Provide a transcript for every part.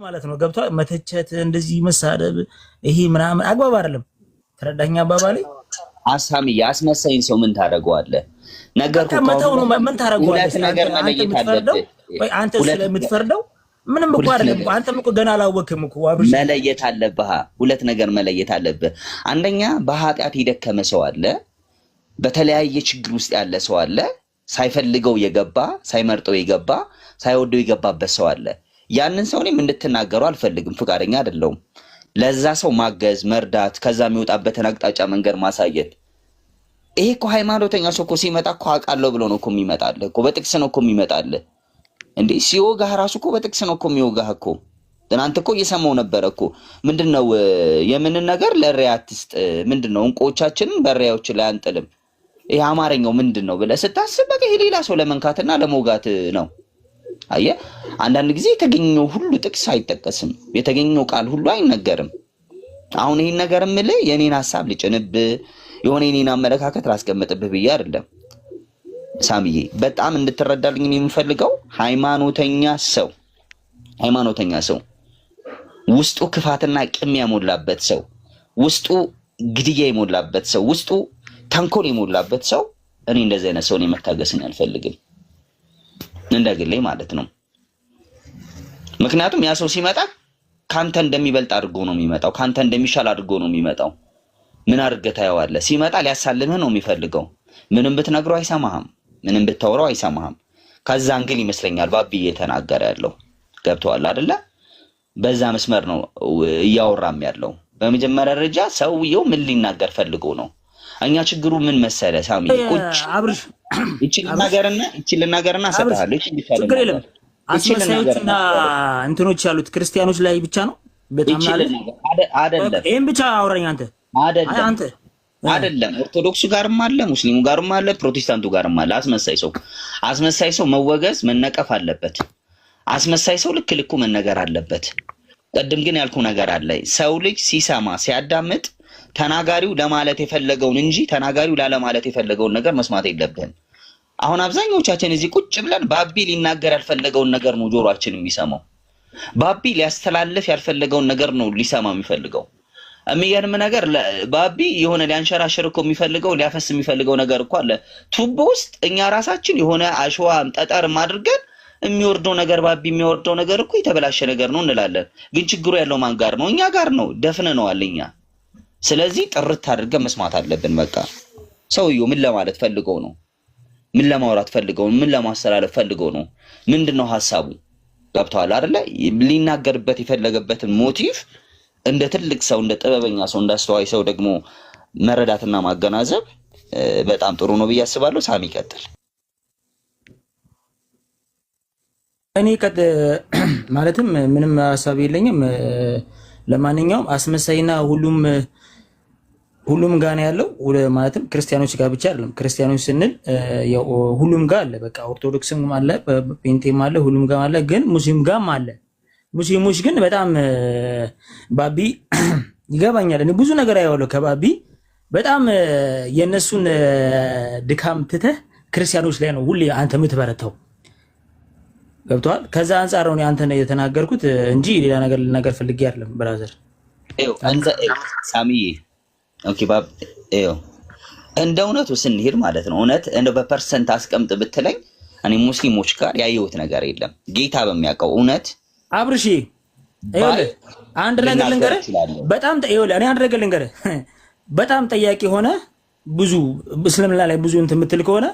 ማለት ነው ገብቷል። መተቸት እንደዚህ መሳደብ ይሄ ምናምን አግባብ አይደለም። ተረዳኛ አባባሌ አሳሚ ያስመሰይን ሰው ምን ታደርገዋለህ? ነገር ከመተው ነው ምን ታደርገዋለህ? ነገር መለየት አለበት ወይ አንተ ስለምትፈርደው ምንም እኮ አይደለም። አንተም እኮ ገና አላወቅም እኮ አብርሽ። መለየት አለብህ። ሁለት ነገር መለየት አለብህ። አንደኛ በኃጢአት የደከመ ሰው አለ፣ በተለያየ ችግር ውስጥ ያለ ሰው አለ፣ ሳይፈልገው የገባ ሳይመርጠው የገባ ሳይወደው የገባበት ሰው አለ። ያንን ሰው እኔም እንድትናገሩ አልፈልግም፣ ፍቃደኛ አይደለሁም። ለዛ ሰው ማገዝ፣ መርዳት፣ ከዛ የሚወጣበትን አቅጣጫ መንገድ ማሳየት። ይሄ እኮ ሃይማኖተኛ ሰው እኮ ሲመጣ እኮ አውቃለሁ ብሎ ነው እኮ የሚመጣልህ እኮ፣ በጥቅስ ነው እኮ የሚመጣልህ። እንዴ ሲወጋህ ራሱ እኮ በጥቅስ ነው እኮ የሚወጋህ እኮ። ትናንት እኮ እየሰማው ነበረ እኮ። ምንድነው የምንን ነገር ለሪያ አትስጥ፣ ምንድነው እንቆቻችንን በሪያዎች ላይ አንጥልም። ይሄ አማርኛው ምንድነው ብለህ ስታስብ በቃ ይሄ ሌላ ሰው ለመንካትና ለመውጋት ነው። አየህ አንዳንድ ጊዜ የተገኘው ሁሉ ጥቅስ አይጠቀስም፣ የተገኘው ቃል ሁሉ አይነገርም። አሁን ይሄን ነገር የምልህ የኔን ሐሳብ ልጭንብህ የሆነ የኔን አመለካከት ላስቀምጥብህ ብዬ አይደለም ሳሚዬ። በጣም እንድትረዳልኝ የምፈልገው ሃይማኖተኛ ሰው ውስጡ ክፋትና ቅም የሞላበት ሰው፣ ውስጡ ግድያ የሞላበት ሰው፣ ውስጡ ተንኮል የሞላበት ሰው እኔ እንደዚህ አይነት ሰው መታገስን አልፈልግም፣ እንደግሌ ማለት ነው። ምክንያቱም ያ ሰው ሲመጣ ካንተ እንደሚበልጥ አድርጎ ነው የሚመጣው፣ ካንተ እንደሚሻል አድርጎ ነው የሚመጣው። ምን አድርገህ ታየዋለህ? ሲመጣ ሊያሳልምህ ነው የሚፈልገው። ምንም ብትነግረው አይሰማህም፣ ምንም ብታወራው አይሰማህም። ከዛ እንግል ይመስለኛል ባቢ እየተናገረ ያለው ገብቶሃል አይደለ? በዛ መስመር ነው እያወራም ያለው። በመጀመሪያ ደረጃ ሰውየው ምን ሊናገር ፈልጎ ነው? እኛ ችግሩ ምን መሰለ ሳሚ፣ ቁጭ አብርሽ ይችል ነገርና ሰጣለሁ። ችግር የለም። አስመሳዮችና እንትኖች ያሉት ክርስቲያኖች ላይ ብቻ ነው በጣም ማለት አይደለም። ይሄን ብቻ አውራኝ አንተ አይደለም። ኦርቶዶክሱ ጋርም አለ፣ ሙስሊሙ ጋርም አለ፣ ፕሮቴስታንቱ ጋርም አለ። አስመሳይ ሰው መወገዝ መነቀፍ አለበት። አስመሳይ ሰው ልክ ልኩ መነገር አለበት። ቀድም ግን ያልኩ ነገር አለ። ሰው ልጅ ሲሰማ ሲያዳምጥ ተናጋሪው ለማለት የፈለገውን እንጂ ተናጋሪው ላለማለት የፈለገውን ነገር መስማት የለብህም። አሁን አብዛኞቻችን እዚህ ቁጭ ብለን ባቢ ሊናገር ያልፈለገውን ነገር ነው ጆሮአችን የሚሰማው። ባቢ ሊያስተላልፍ ያልፈለገውን ነገር ነው ሊሰማ የሚፈልገው። የሚገርም ነገር ባቢ የሆነ ሊያንሸራሽር እኮ የሚፈልገው ሊያፈስ የሚፈልገው ነገር እኮ አለ ቱቦ ውስጥ። እኛ ራሳችን የሆነ አሸዋም ጠጠርም አድርገን የሚወርደው ነገር ባቢ የሚወርደው ነገር እኮ የተበላሸ ነገር ነው እንላለን። ግን ችግሩ ያለው ማን ጋር ነው? እኛ ጋር ነው። ደፍነነዋል እኛ። ስለዚህ ጥርት አድርገን መስማት አለብን። በቃ ሰውየው ምን ለማለት ፈልገው ነው? ምን ለማውራት ፈልገው? ምን ለማስተላለፍ ፈልገው ነው? ምንድነው ሐሳቡ? ገብቷል አይደለ? ሊናገርበት የፈለገበትን ሞቲቭ እንደ ትልቅ ሰው፣ እንደ ጥበበኛ ሰው፣ እንደ አስተዋይ ሰው ደግሞ መረዳትና ማገናዘብ በጣም ጥሩ ነው ብዬ አስባለሁ። ሳሚ ይቀጥል። እኔ ማለትም ምንም ሐሳብ የለኝም። ለማንኛውም አስመሳይና ሁሉም ጋር ነው ያለው። ማለትም ክርስቲያኖች ጋር ብቻ አይደለም። ክርስቲያኖች ስንል ያው ሁሉም ጋር አለ። በቃ ኦርቶዶክስም አለ፣ ፔንቴም አለ፣ ሁሉም ጋር አለ። ግን ሙስሊም ጋርም አለ። ሙስሊሞች ግን በጣም ባቢ ይገባኛል። እኔ ብዙ ነገር አየዋለሁ ከባቢ። በጣም የነሱን ድካም ትተህ ክርስቲያኖች ላይ ነው ሁሌ አንተ የምትበረታው። ገብቷል? ከዛ አንፃር ነው አንተ ነው የተናገርኩት እንጂ ሌላ ነገር ፈልጌ አይደለም። ብራዘር አንተ ሳሚዬ ኦኬ ባብ እንደ እውነቱ ስንሄድ ማለት ነው እውነት እንደው በፐርሰንት አስቀምጥ ብትለኝ እኔ ሙስሊሞች ጋር ያየሁት ነገር የለም። ጌታ በሚያውቀው እውነት አብርሺ ይኸውልህ አንድ ነገር ልንገርህ። በጣም ይኸውልህ እኔ አንድ ነገር ልንገርህ። በጣም ጠያቂ ሆነ ብዙ እስልምና ላይ ብዙ እንትን የምትል ከሆነ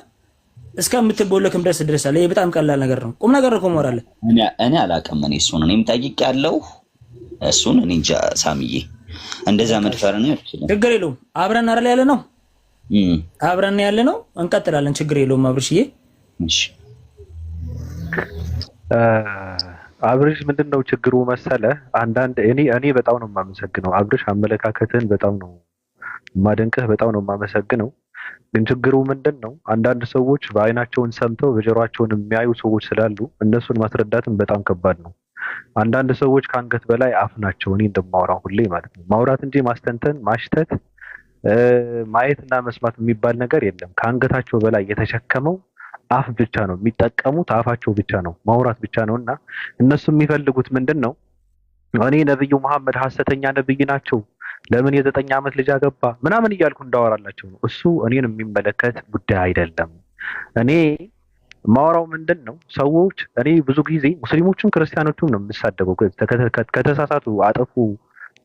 እስከምትቦለክም ድረስ አለ። ይሄ በጣም ቀላል ነገር ነው። ቁም ነገር ነው ሞራለ እኔ አላውቅም። እኔ እሱን እኔም ጠይቄያለሁ። እሱን እኔ እንጃ ሳሚዬ፣ እንደዛ መድፈር ነው አይችልም። ችግር የለውም። አብረን አይደል ያለ ነው አብረን ያለ ነው። እንቀጥላለን። ችግር የለውም አብርሽዬ። እሺ አብርሽ ምንድነው ችግሩ መሰለ? አንዳንድ እኔ በጣም ነው የማመሰግነው አብርሽ፣ አመለካከትህን በጣም ነው የማደንቅህ፣ በጣም ነው የማመሰግነው። ግን ችግሩ ምንድነው? አንዳንድ ሰዎች በአይናቸውን ሰምተው በጆሮአቸውን የሚያዩ ሰዎች ስላሉ እነሱን ማስረዳትም በጣም ከባድ ነው። አንዳንድ ሰዎች ከአንገት በላይ አፍ ናቸው። እኔ እንደማወራው ሁሌ ማለት ነው። ማውራት እንጂ ማስተንተን፣ ማሽተት፣ ማየትና መስማት የሚባል ነገር የለም። ከአንገታቸው በላይ የተሸከመው አፍ ብቻ ነው። የሚጠቀሙት አፋቸው ብቻ ነው፣ ማውራት ብቻ ነውና እነሱ የሚፈልጉት ምንድነው? እኔ ነብዩ መሐመድ ሐሰተኛ ነብይ ናቸው፣ ለምን የ9 ዓመት ልጅ አገባ ምናምን እያልኩ እንዳወራላቸው ነው። እሱ እኔን የሚመለከት ጉዳይ አይደለም። እኔ ማወራው ምንድን ነው? ሰዎች እኔ ብዙ ጊዜ ሙስሊሞችም ክርስቲያኖችም ነው የምሳደበው። ከተሳሳቱ አጠፉ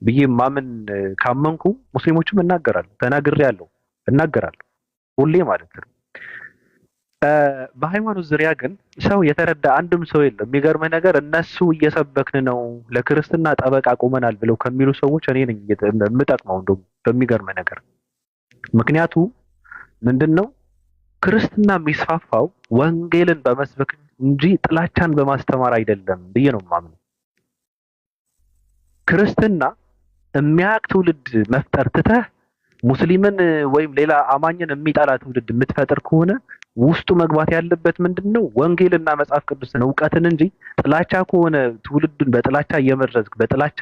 ብዬ ማምን ካመንኩ ሙስሊሞችም እናገራለሁ፣ ተናግሬያለሁ፣ እናገራለሁ ሁሌ ማለት ነው። በሃይማኖት ዙሪያ ግን ሰው የተረዳ አንድም ሰው የለም። የሚገርምህ ነገር እነሱ እየሰበክን ነው ለክርስትና ጠበቃ ቆመናል ብለው ከሚሉ ሰዎች እኔ ነኝ የምጠቅመው። እንደውም በሚገርምህ ነገር ምክንያቱ ምንድን ነው? ክርስትና የሚስፋፋው ወንጌልን በመስበክ እንጂ ጥላቻን በማስተማር አይደለም ብዬ ነው የማምነው። ክርስትና የሚያውቅ ትውልድ መፍጠር ትተህ ሙስሊምን ወይም ሌላ አማኝን የሚጠላ ትውልድ የምትፈጥር ከሆነ ውስጡ መግባት ያለበት ምንድነው? ወንጌልና መጽሐፍ ቅዱስን እውቀትን እንጂ ጥላቻ ከሆነ ትውልዱን በጥላቻ እየመረዝክ በጥላቻ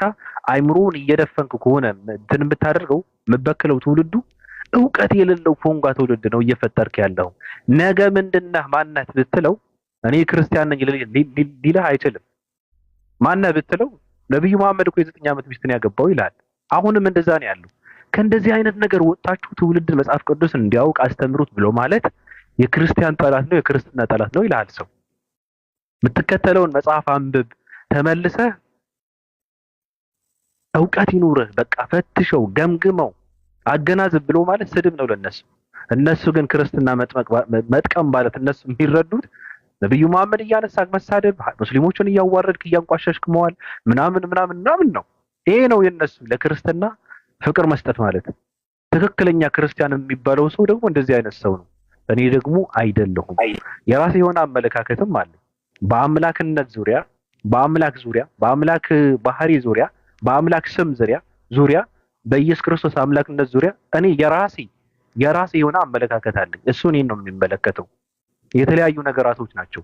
አይምሮውን እየደፈንክ ከሆነ እንትን የምታደርገው የምበክለው ትውልዱ እውቀት የሌለው ፎንጋ ትውልድ ነው እየፈጠርክ ያለው። ነገ ምንድነህ ማነህ ብትለው እኔ ክርስቲያን ነኝ ሊልህ አይችልም። ማነህ ብትለው ነብዩ መሐመድ እኮ የ9 ዓመት ሚስትን ያገባው ይላል። አሁንም እንደዛ ነው ያለው። ከእንደዚህ አይነት ነገር ወጣችሁ ትውልድን መጽሐፍ ቅዱስን እንዲያውቅ አስተምሩት ብሎ ማለት የክርስቲያን ጠላት ነው፣ የክርስትና ጠላት ነው ይላል። ሰው የምትከተለውን መጽሐፍ አንብብ፣ ተመልሰህ እውቀት ይኑርህ፣ በቃ ፈትሸው፣ ገምግመው፣ አገናዝብ ብሎ ማለት ስድብ ነው ለነሱ። እነሱ ግን ክርስትና መጥቀም ማለት እነሱ የሚረዱት ነብዩ መሐመድ እያነሳክ መሳደብ፣ ሙስሊሞችን እያዋረድክ እያንቋሸሽክ መዋል ምናምን ምናምን ምናምን ነው። ይሄ ነው የነሱ ለክርስትና ፍቅር መስጠት ማለት። ትክክለኛ ክርስቲያን የሚባለው ሰው ደግሞ እንደዚህ አይነት ሰው ነው። እኔ ደግሞ አይደለሁም። የራሴ የሆነ አመለካከትም አለ። በአምላክነት ዙሪያ፣ በአምላክ ዙሪያ፣ በአምላክ ባህሪ ዙሪያ፣ በአምላክ ስም ዙሪያ በኢየሱስ ክርስቶስ አምላክነት ዙሪያ እኔ የራሴ የሆነ አመለካከት አለኝ። እሱ እኔን ነው የሚመለከተው። የተለያዩ ነገራቶች ናቸው።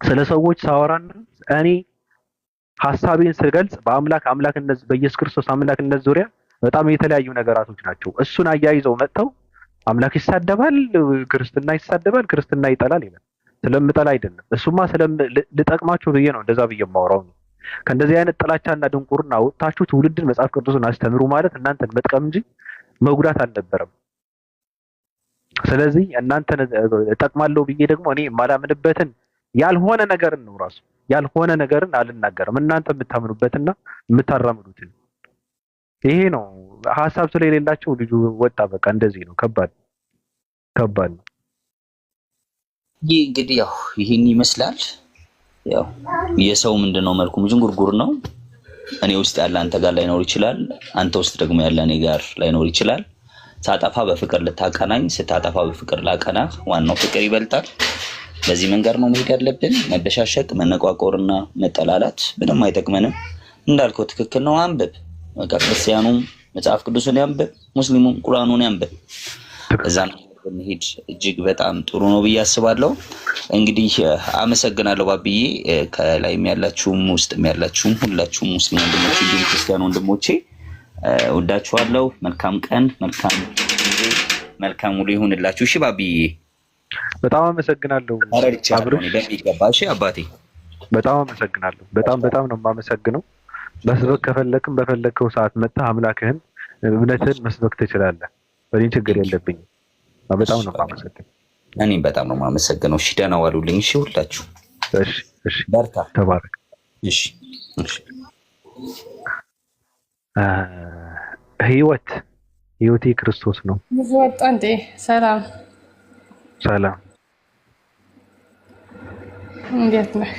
ስለ ሰዎች ሳወራና እኔ ሐሳቤን ስገልጽ አምላክነት በኢየሱስ ክርስቶስ አምላክነት ዙሪያ በጣም የተለያዩ ነገራቶች ናቸው። እሱን አያይዘው መጥተው አምላክ ይሳደባል፣ ክርስትና ይሳደባል፣ ክርስትና ይጠላል ይላል። ስለምጠላ አይደለም። እሱማ ልጠቅማችሁ ብዬ ነው እንደዛ ብዬ የማወራው። ከእንደዚህ አይነት ጥላቻና ድንቁርና ወጥታችሁ ትውልድን መጽሐፍ ቅዱስን አስተምሩ ማለት እናንተን መጥቀም እንጂ መጉዳት አልነበረም። ስለዚህ እናንተን እጠቅማለሁ ብዬ ደግሞ እኔ የማላምንበትን ያልሆነ ነገርን ነው ራሱ ያልሆነ ነገርን አልናገርም። እናንተ የምታምኑበትና የምታራምዱትን ይሄ ነው። ሐሳብ ስለሌላቸው ልጁ ወጣ። በቃ እንደዚህ ነው። ከባድ ነው። ይህ እንግዲህ ያው ይሄን ይመስላል። ያው የሰው ምንድነው መልኩም ጅንጉርጉር ነው። እኔ ውስጥ ያለ አንተ ጋር ላይኖር ይችላል፣ አንተ ውስጥ ደግሞ ያለ እኔ ጋር ላይኖር ይችላል። ሳጠፋ በፍቅር ልታቀናኝ፣ ስታጠፋ በፍቅር ላቀናህ። ዋናው ፍቅር ይበልጣል። በዚህ መንገድ ነው መሄድ ያለብን። መበሻሸቅ፣ መነቋቆርና መጠላላት ምንም አይጠቅመንም። እንዳልከው ትክክል ነው። አንብብ። በቃ ክርስቲያኑም መጽሐፍ ቅዱስን ያንብብ፣ ሙስሊሙም ቁርአኑን ያንብብ። እዛ ብንሄድ እጅግ በጣም ጥሩ ነው ብዬ አስባለሁ። እንግዲህ አመሰግናለሁ ባብዬ። ከላይም ያላችሁም ውስጥም ያላችሁም ሁላችሁም ሙስሊም ወንድሞቼ እንዲሁም ክርስቲያን ወንድሞቼ ወዳችኋለሁ። መልካም ቀን፣ መልካም ጊዜ፣ መልካም ውሎ ይሁንላችሁ። እሺ ባብዬ በጣም አመሰግናለሁ። አብሮኝ በሚገባ እሺ አባቴ በጣም አመሰግናለሁ። በጣም ነው የማመሰግነው። መስበክ ከፈለክም በፈለከው ሰዓት መጥተህ አምላክህን እምነትህን መስበክ ትችላለህ። በእኔ ችግር የለብኝም። በጣም ነው የማመሰግነው። እኔም በጣም ነው የማመሰግነው። እሺ ደህና ዋሉልኝ። እሺ ሁላችሁ እሺ በርታ፣ ተባረክ። እሺ ህይወቴ ክርስቶስ ነው። ብዙ ወጣ እንዴ? ሰላም፣ እንዴት ነህ?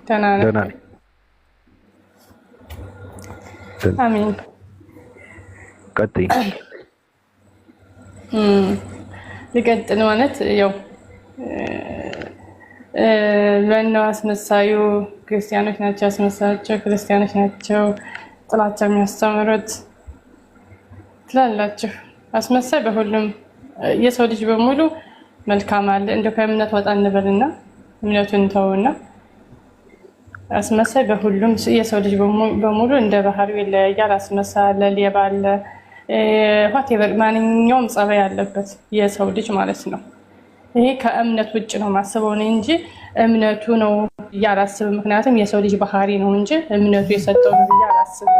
ደህና ነህ? አሜን። ቀጥይ። ልቀጥል ማለት ያው ለእነው አስመሳዩ ክርስቲያኖች ናቸው፣ አስመሳያቸው ክርስቲያኖች ናቸው ጥላቻ የሚያስተምሩት ትላላችሁ። አስመሳይ በሁሉም የሰው ልጅ በሙሉ መልካም አለ። እንደው ከእምነት ወጣ እንበልና እምነቱን ተውና አስመሳይ በሁሉም የሰው ልጅ በሙሉ እንደ ባህሪው ይለያያል። አስመሳይ አለ፣ ሌባ አለ፣ ማንኛውም ጸባይ ያለበት የሰው ልጅ ማለት ነው። ይሄ ከእምነት ውጭ ነው ማስበው ነው እንጂ እምነቱ ነው እያላስብም። ምክንያቱም የሰው ልጅ ባህሪ ነው እንጂ እምነቱ የሰጠው ነው እያላስብም።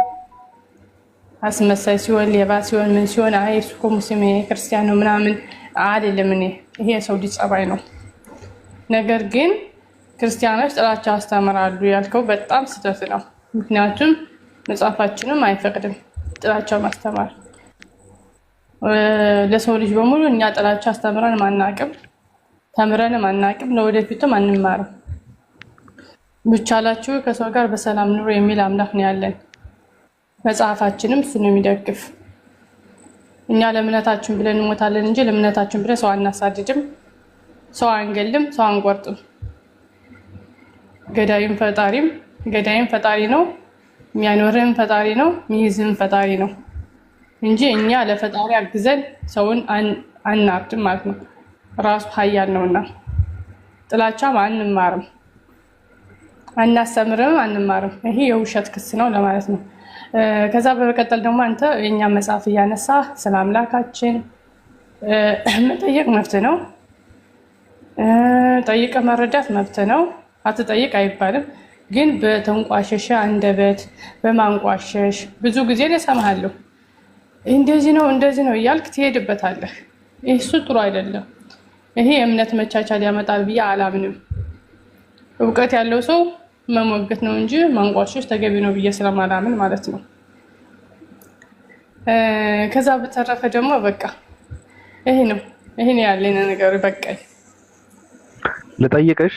አስመሳይ ሲሆን ሌባ ሲሆን ምን ሲሆን አይ እሱ እኮ ሙስሊም ክርስቲያን ነው ምናምን አይደለም። ይሄ የሰው ልጅ ጸባይ ነው። ነገር ግን ክርስቲያኖች ጥላቻ አስተምራሉ ያልከው በጣም ስህተት ነው። ምክንያቱም መጽሐፋችንም አይፈቅድም ጥላቻ ማስተማር። ለሰው ልጅ በሙሉ እኛ ጥላቻ አስተምረን ማናቅም ተምረን ማናቅም ለወደፊቱም አንማርም። ብቻላችሁ ከሰው ጋር በሰላም ኑሮ የሚል አምላክ ነው ያለን። መጽሐፋችንም እሱ ነው የሚደግፍ። እኛ ለእምነታችን ብለን እንሞታለን እንጂ ለእምነታችን ብለን ሰው አናሳድድም፣ ሰው አንገልም፣ ሰው አንቆርጥም። ገዳይም ፈጣሪ ነው፣ የሚያኖርህም ፈጣሪ ነው፣ የሚይዝህም ፈጣሪ ነው እንጂ እኛ ለፈጣሪ አግዘን ሰውን አናርድም ማለት ነው። ራሱ ኃያል ነውና ጥላቻም አንማርም፣ አናስተምርም፣ አንማርም። ይሄ የውሸት ክስ ነው ለማለት ነው። ከዛ በመቀጠል ደግሞ አንተ የኛ መጽሐፍ እያነሳ ስለ አምላካችን መጠየቅ መብት ነው። ጠይቀ መረዳት መብት ነው። አትጠይቅ አይባልም። ግን በተንቋሸሸ አንደበት በማንቋሸሽ ብዙ ጊዜ እሰማሃለሁ። እንደዚህ ነው እያልክ ትሄድበታለህ። እሱ ጥሩ አይደለም። ይሄ የእምነት መቻቻል ያመጣል ብዬ አላምንም። እውቀት ያለው ሰው መሞገት ነው እንጂ ማንቋሸሽ ተገቢ ነው ብዬ ስለማላምን ማለት ነው። ከዛ በተረፈ ደግሞ በቃ ይሄ ነው ያለኝ ነገር። በቃ ልጠይቅሽ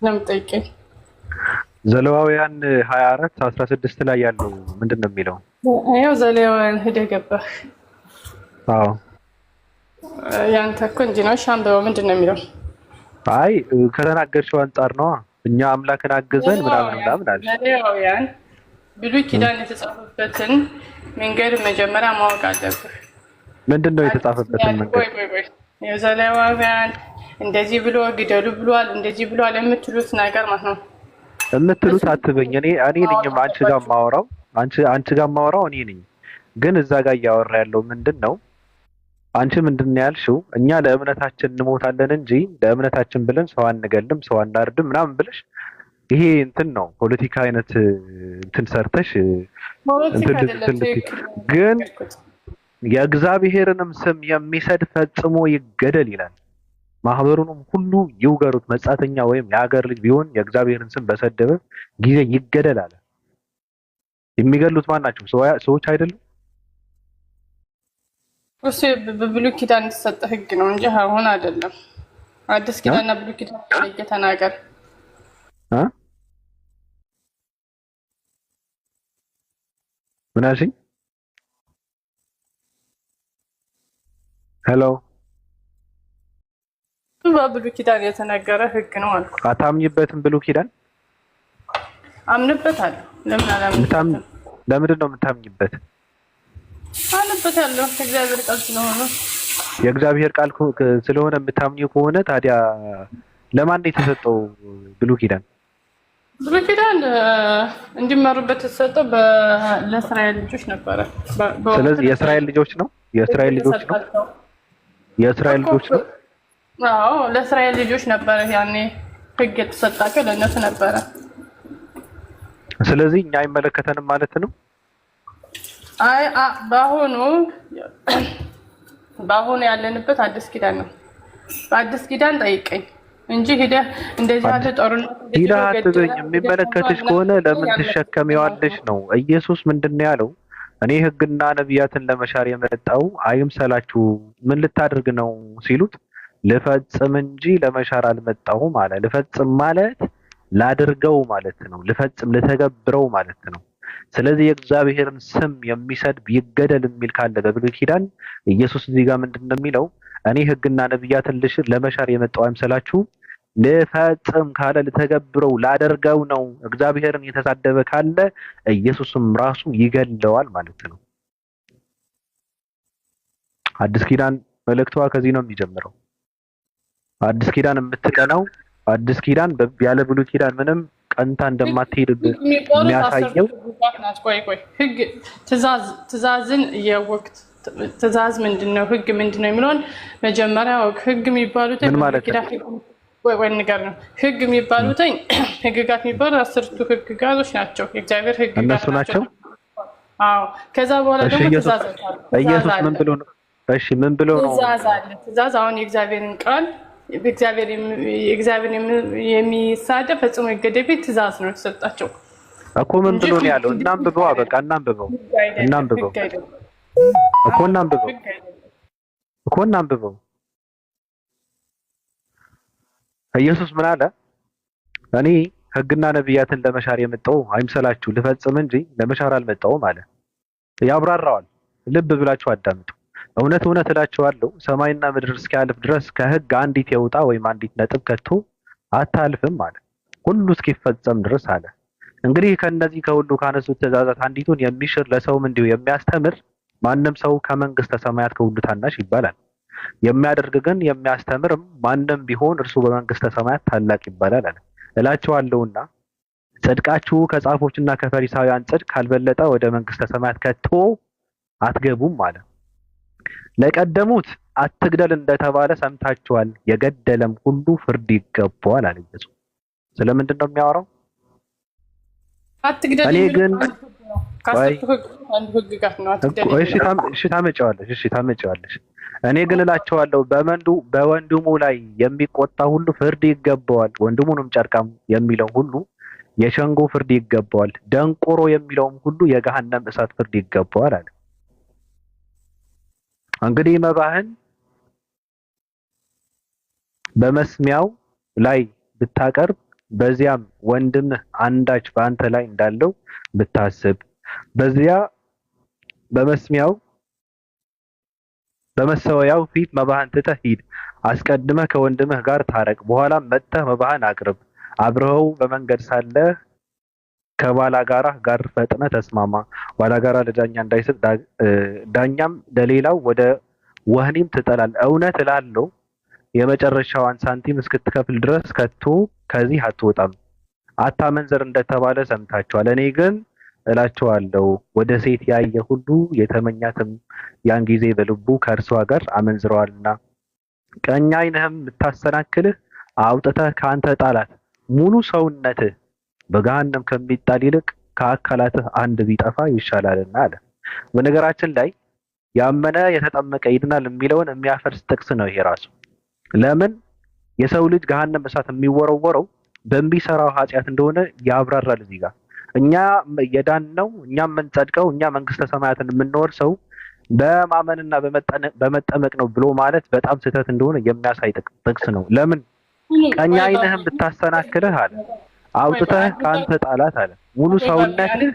ለምጠይቀኝ ዘሌዋውያን 24:16 ላይ ያለው ምንድን ነው የሚለው? ያው ዘሌዋውያን ሄደህ ገባህ? አዎ ያንተ እኮ እንጂ ነው ሻምበው ምንድን ነው የሚለው? አይ ከተናገርሽው አንጻር ነው። እኛ አምላክን አገዘን ምናምን አለ። ዘሌዋውያን ብሉይ ኪዳን የተጻፈበትን መንገድ መጀመሪያ ማወቅ አለብህ። ምንድን ነው የተጻፈበትን መንገድ? የዘሌዋውያን እንደዚህ ብሎ ግደሉ ብሏል፣ እንደዚህ ብሏል የምትሉት ነገር ማለት ነው። የምትሉት አትበኝ። እኔ ነኝ አንቺ ጋር ማወራው እኔ ነኝ። ግን እዛ ጋር እያወራ ያለው ምንድን ነው? አንቺ ምንድን ነው ያልሽው? እኛ ለእምነታችን እንሞታለን እንጂ ለእምነታችን ብለን ሰው አንገልም፣ ሰው አናርድም ምናምን ብለሽ ይሄ እንትን ነው ፖለቲካ አይነት እንትን ሰርተሽ ግን የእግዚአብሔርንም ስም የሚሰድ ፈጽሞ ይገደል ይላል። ማህበሩንም ሁሉ ይውገሩት፣ መጻተኛ ወይም የሀገር ልጅ ቢሆን የእግዚአብሔርን ስም በሰደበ ጊዜ ይገደል አለ። የሚገሉት ማን ናቸው? ሰዎች አይደሉም? እሱ በብሉይ ኪዳን የተሰጠ ህግ ነው እንጂ አሁን አይደለም። አዲስ ኪዳንና ብሉይ ኪዳን ተናገር። ምን አልሽኝ? ሄሎ በብሉይ ኪዳን የተነገረ ህግ ነው አልኩ። አታምኝበትም? ብሉይ ኪዳን አምንበታለሁ። ለምን አላምንበትም? ለምንድን ነው የምታምኝበት? አምንበታለሁ። የእግዚአብሔር ቃል ስለሆነ የእግዚአብሔር ቃል ስለሆነ የምታምኚው ከሆነ ታዲያ ለማን ነው የተሰጠው ብሉይ ኪዳን? ብሉይ ኪዳን እንዲመሩበት የተሰጠው ለእስራኤል ልጆች ነበረ። ስለዚህ የእስራኤል ልጆች ነው። የእስራኤል ልጆች ነው። አዎ ለእስራኤል ልጆች ነበረ ያኔ ህግ የተሰጣቸው ለእነሱ ነበረ። ስለዚህ እኛ አይመለከተንም ማለት ነው። አይ በአሁኑ ያለንበት አዲስ ኪዳን ነው። በአዲስ ኪዳን ጠይቀኝ እንጂ ሄደህ እንደዚህ ያለ ጦርነት ሄደህ አትበኝ። የሚመለከትሽ ከሆነ ለምን ትሸከሚዋለሽ ነው። ኢየሱስ ምንድን ነው ያለው? እኔ ህግና ነቢያትን ለመሻር የመጣው አይምሰላችሁ። ምን ልታደርግ ነው ሲሉት ልፈጽም እንጂ ለመሻር አልመጣሁም አለ። ልፈጽም ማለት ላድርገው ማለት ነው። ልተገብረው ማለት ነው። ስለዚህ የእግዚአብሔርን ስም የሚሰድብ ይገደል የሚል ካለ በብሉይ ኪዳን ኢየሱስ እዚህ ጋር ምንድን ነው የሚለው? እኔ ህግና ነቢያትን ለመሻር የመጣው አይምሰላችሁ። ልፈጽም ካለ ልተገብረው ላደርገው ነው። እግዚአብሔርን የተሳደበ ካለ ኢየሱስም ራሱ ይገለዋል ማለት ነው። አዲስ ኪዳን መልእክቷ ከዚህ ነው የሚጀምረው። አዲስ ኪዳን የምትቀናው አዲስ ኪዳን ያለ ብሉይ ኪዳን ምንም ቀንታ እንደማትሄድ የሚያሳየው ህግ ትእዛዝን እያወቅት ትእዛዝ ምንድነው ህግ ምንድነው የሚለውን መጀመሪያ ህግ የሚባሉት ምን ማለት ነው? ወይ ነገር ነው ህግ የሚባሉት ህግጋት የሚባሉት 10ቱ ህግጋቶች ናቸው። የእግዚአብሔር ህግጋት እነሱ ናቸው። አዎ ከዛ በኋላ ደግሞ ትእዛዝ አለ። ኢየሱስ ምን ብሎ ነው? እሺ ምን ብሎ ነው? ትእዛዝ አለ። ትእዛዝ አሁን የእግዚአብሔርን ቃል እግዚአብሔር የሚሳደብ ፈጽሞ ይገደብ ትእዛዝ ነው የተሰጣቸው እኮ። ምን ብሎ ነው ያለው? እናንብበው። በቃ እናንብበው እኮ እናንብበው። ኢየሱስ ምን አለ? እኔ ህግና ነቢያትን ለመሻር የመጣው አይምሰላችሁ ልፈጽም እንጂ ለመሻር አልመጣሁም አለ። ያብራራዋል። ልብ ብላችሁ አዳምጡ። እውነት እውነት እላችኋለሁ ሰማይና ምድር እስኪያልፍ ድረስ ከህግ አንዲት የውጣ ወይም አንዲት ነጥብ ከቶ አታልፍም አለ፣ ሁሉ እስኪፈጸም ድረስ አለ። እንግዲህ ከነዚህ ከሁሉ ካነሱት ትእዛዛት አንዲቱን የሚሽር ለሰውም እንዲሁ የሚያስተምር ማንም ሰው ከመንግስተ ሰማያት ከሁሉ ታናሽ ይባላል። የሚያደርግ ግን የሚያስተምርም ማንም ቢሆን እርሱ በመንግስተ ሰማያት ታላቅ ይባላል አለ። እላችኋለሁና ጽድቃችሁ ከጻፎችና ከፈሪሳውያን ጽድቅ ካልበለጠ ወደ መንግስተ ሰማያት ከቶ አትገቡም አለ። ለቀደሙት አትግደል እንደተባለ ሰምታችኋል፣ የገደለም ሁሉ ፍርድ ይገባዋል አለ ኢየሱስ። ስለምንድን ነው የሚያወራው? አትግደል። እኔ ግን ታመጪዋለሽ። እኔ ግን እላችኋለሁ በወንድሙ ላይ የሚቆጣ ሁሉ ፍርድ ይገባዋል፣ ወንድሙንም ጨርቃም የሚለው ሁሉ የሸንጎ ፍርድ ይገባዋል፣ ደንቆሮ የሚለውም ሁሉ የገሃነም እሳት ፍርድ ይገባዋል አለ። እንግዲህ መባህን በመስሚያው ላይ ብታቀርብ በዚያም ወንድምህ አንዳች በአንተ ላይ እንዳለው ብታስብ በዚያ በመሰዊያው ፊት መባህን ትተህ ሂድ። አስቀድመህ ከወንድምህ ጋር ታረቅ፣ በኋላም መጥተህ መባህን አቅርብ። አብረኸው በመንገድ ሳለህ ከባላጋራህ ጋር ፈጥነህ ተስማማ። ባላጋራ ለዳኛ እንዳይሰጥ ዳኛም ለሌላው ወደ ወህኒም ትጠላለህ። እውነት እላለሁ የመጨረሻዋን ሳንቲም እስክትከፍል ድረስ ከቶ ከዚህ አትወጣም። አታመንዝር እንደተባለ ሰምታችኋል። እኔ ግን እላችኋለሁ ወደ ሴት ያየ ሁሉ የተመኛትም ያን ጊዜ በልቡ ከእርሷ ጋር አመንዝረዋልና። ቀኝ ዓይንህም ብታሰናክልህ አውጥተህ ከአንተ ጣላት። ሙሉ ሰውነትህ በገሃነም ከሚጣል ይልቅ ከአካላትህ አንድ ቢጠፋ ይሻላልና አለ። በነገራችን ላይ ያመነ የተጠመቀ ይድናል የሚለውን የሚያፈርስ ጥቅስ ነው ይሄ ራሱ። ለምን የሰው ልጅ ገሃነም እሳት የሚወረወረው በሚሰራው ኃጢአት እንደሆነ ያብራራል እዚህ ጋር። እኛ የዳነው እኛ የምንጸድቀው እኛ መንግስተ ሰማያትን የምንወርሰው በማመንና በመጠመቅ ነው ብሎ ማለት በጣም ስህተት እንደሆነ የሚያሳይ ጥቅስ ነው። ለምን ቀኝ ዓይንህም ብታሰናክልህ አለ አውጥተህ ከአንተ ጣላት አለ። ሙሉ ሰውነትህ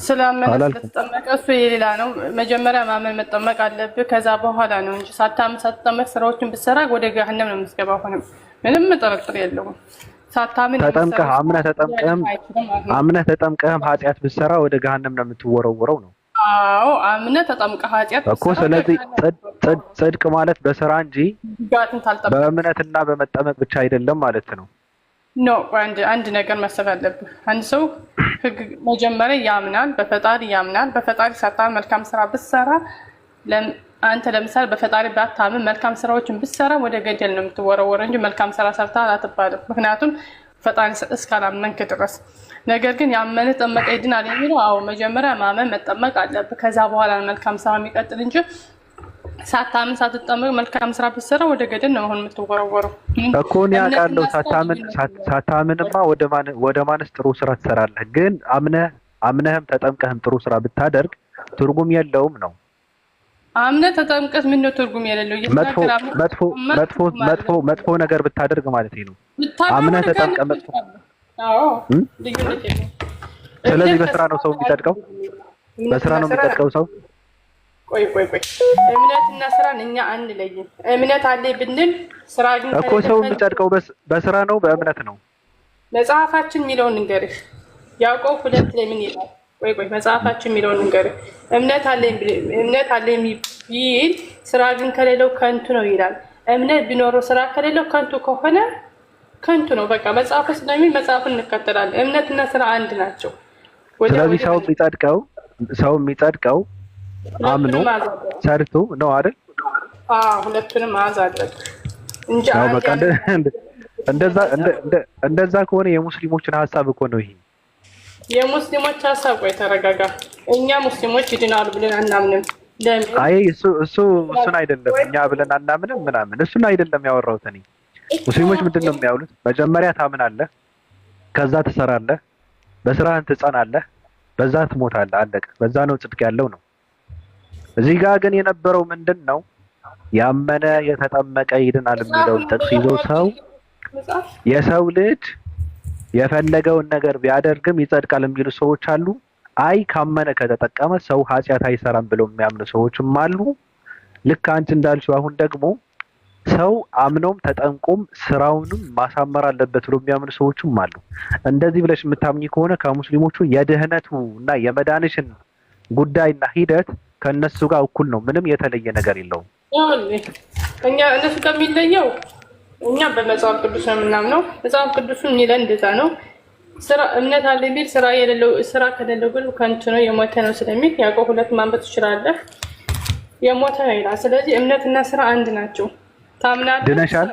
ስለማመን ስለተጠመቀ እሱ የሌላ ነው። መጀመሪያ ማመን መጠመቅ አለብህ፣ ከዛ በኋላ ነው እንጂ ሳታምን ሳትጠመቅ ስራዎችን ብትሰራ ወደ ገሃነም ነው የምትገባው። ሆነም ምንም ጥርጥር የለውም። ሳታምን ተጠምቀህ አምነህ ተጠምቀህም ኃጢአት ብትሰራ ወደ ገሃነም ነው የምትወረወረው ነው። አዎ አምነህ ተጠምቀህ ኃጢአት እኮ። ስለዚህ ጽድቅ ማለት በስራ እንጂ በእምነትና በመጠመቅ ብቻ አይደለም ማለት ነው። ኖ አንድ ነገር ማሰብ አለብህ። አንድ ሰው ህግ መጀመሪያ ያምናል፣ በፈጣሪ ያምናል። በፈጣሪ ሳታምን መልካም ስራ ብትሰራ አንተ ለምሳሌ በፈጣሪ ባታምን መልካም ስራዎችን ብትሰራ ወደ ገደል ነው የምትወረወረው እንጂ መልካም ስራ ሰርተሃል አትባልም። ምክንያቱም ፈጣሪ እስካላመንክ ድረስ። ነገር ግን ያመነ ጠመቀ ይድናል የሚለው አዎ መጀመሪያ ማመን መጠመቅ አለብህ፣ ከዛ በኋላ መልካም ስራ የሚቀጥል እንጂ ሳታምን ሳትጠመቅ መልካም ስራ ብትሰራ ወደ ገደል ነው የምትወረወረው እኮ። እኔ አውቃለሁ ሳታምንማ ወደ ማንስ ጥሩ ስራ ትሰራለህ። ግን አምነህም ተጠምቀህም ጥሩ ስራ ብታደርግ ትርጉም የለውም ነው። አምነህ ተጠምቀህ ምን ነው ትርጉም የሌለው? መጥፎ ነገር ብታደርግ ማለት ነው። አምነህ ተጠምቀህ መጥፎ። ስለዚህ በስራ ነው ሰው የሚጸድቀው፣ በስራ ነው የሚጸድቀው ሰው። ቆይ እምነትና ስራን እኛ አንለይም። እምነት አለ ብንል ስራ ግን እኮ ሰው የሚጸድቀው በስራ ነው በእምነት ነው። መጽሐፋችን የሚለውን እንገርህ ያዕቆብ 2 ላይ ምን ይላል? ቆይ መጽሐፋችን የሚለውን እንገርህ። እምነት አለ ቢል ስራ ግን ከሌለው ከንቱ ነው ይላል። እምነት ቢኖረው ስራ ከሌለው ከንቱ ከሆነ ከንቱ ነው። በቃ መጽሐፉ ስለሚል መጽሐፉን እንከተላለን። እምነትና ስራ አንድ ናቸው። ስለዚህ ሰው የሚጸድቀው አምኖ ሰርቶ ነው አይደል? ሁለቱንም አዛለሁ እንጂ በቃ እንደዛ ከሆነ የሙስሊሞችን ሀሳብ እኮ ነው ይሄ። የሙስሊሞች ሀሳብ ቆይ ተረጋጋ። እኛ ሙስሊሞች ይድናሉ ብለን አናምንም። አይ እሱን አይደለም እኛ ብለን አናምንም ምናምን እሱን አይደለም ያወራሁት እኔ። ሙስሊሞች ምንድን ነው የሚያውሉት? መጀመሪያ ታምናለህ፣ ከዛ ትሰራለህ፣ በስራህን ትጸናለህ፣ በዛ ትሞታለህ፣ አለቀ። በዛ ነው ጽድቅ ያለው ነው። እዚህ ጋር ግን የነበረው ምንድን ነው? ያመነ የተጠመቀ ይድናል የሚለውን ጥቅስ ይዘው የሰው ልጅ የፈለገውን ነገር ቢያደርግም ይጸድቃል የሚሉ ሰዎች አሉ። አይ ካመነ ከተጠቀመ ሰው ኃጢአት አይሰራም ብለው የሚያምኑ ሰዎችም አሉ። ልክ አንቺ እንዳልሽው አሁን ደግሞ ሰው አምኖም ተጠንቆም ስራውንም ማሳመር አለበት ብሎ የሚያምኑ ሰዎችም አሉ። እንደዚህ ብለሽ የምታምኚ ከሆነ ከሙስሊሞቹ የድህነቱ እና የመዳንሽን ጉዳይና ሂደት ከነሱ ጋር እኩል ነው። ምንም የተለየ ነገር የለውም። እኛ እነሱ ጋር የሚለየው እኛ በመጽሐፍ ቅዱስ ነው የምናምነው። መጽሐፍ ቅዱስን የሚለን እንደዛ ነው። ስራ እምነት አለ የሚል ስራ ከሌለው ግን ከንቱ ነው የሞተ ነው ስለሚል ያዕቆብ 2 ማንበብ ትችላለህ። የሞተ ነው ይላል። ስለዚህ እምነትና ስራ አንድ ናቸው። ታምናለህ? ድነሻል?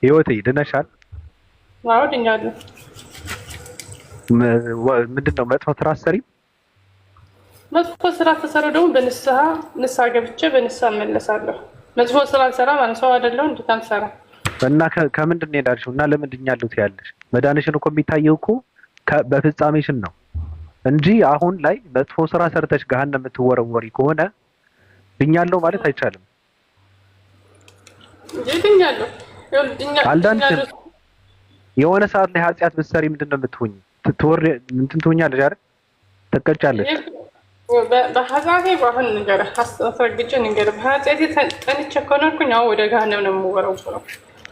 ህይወቴ ድነሻል? አዎ ድኛለሁ። ምንድነው መጥፎ ስራ አሰሪም? መጥፎ ስራ ተሰራው ደግሞ በንስሐ ገብቼ በንስሐ እመለሳለሁ። መጥፎ ስራ አልሰራ ማለት ሰው አይደለም እንዴ ታምሰራ እና ከምንድን ነው የዳንሽው? እና ለምንድን ያሉት ያለሽ መዳንሽን እኮ የሚታየው እኮ በፍጻሜሽን ነው እንጂ አሁን ላይ መጥፎ ስራ ሰርተሽ ገሃነም የምትወረወሪ ከሆነ ድኛለሁ ማለት አይቻልም። ድኛለሁ አልዳንሽም። የሆነ ሰዓት ላይ ኃጢአት ብትሰሪ ምንድን ነው የምትሆኝ? ትሆኛለሽ አይደል? ትቀጫለሽ። በኃጢአቴ ባሁን ነገር አስረግጬ ነገር በኃጢአቴ ጠንቼ ከሆነኩኝ አሁን ወደ ገሃነም ነው የምወረወረው።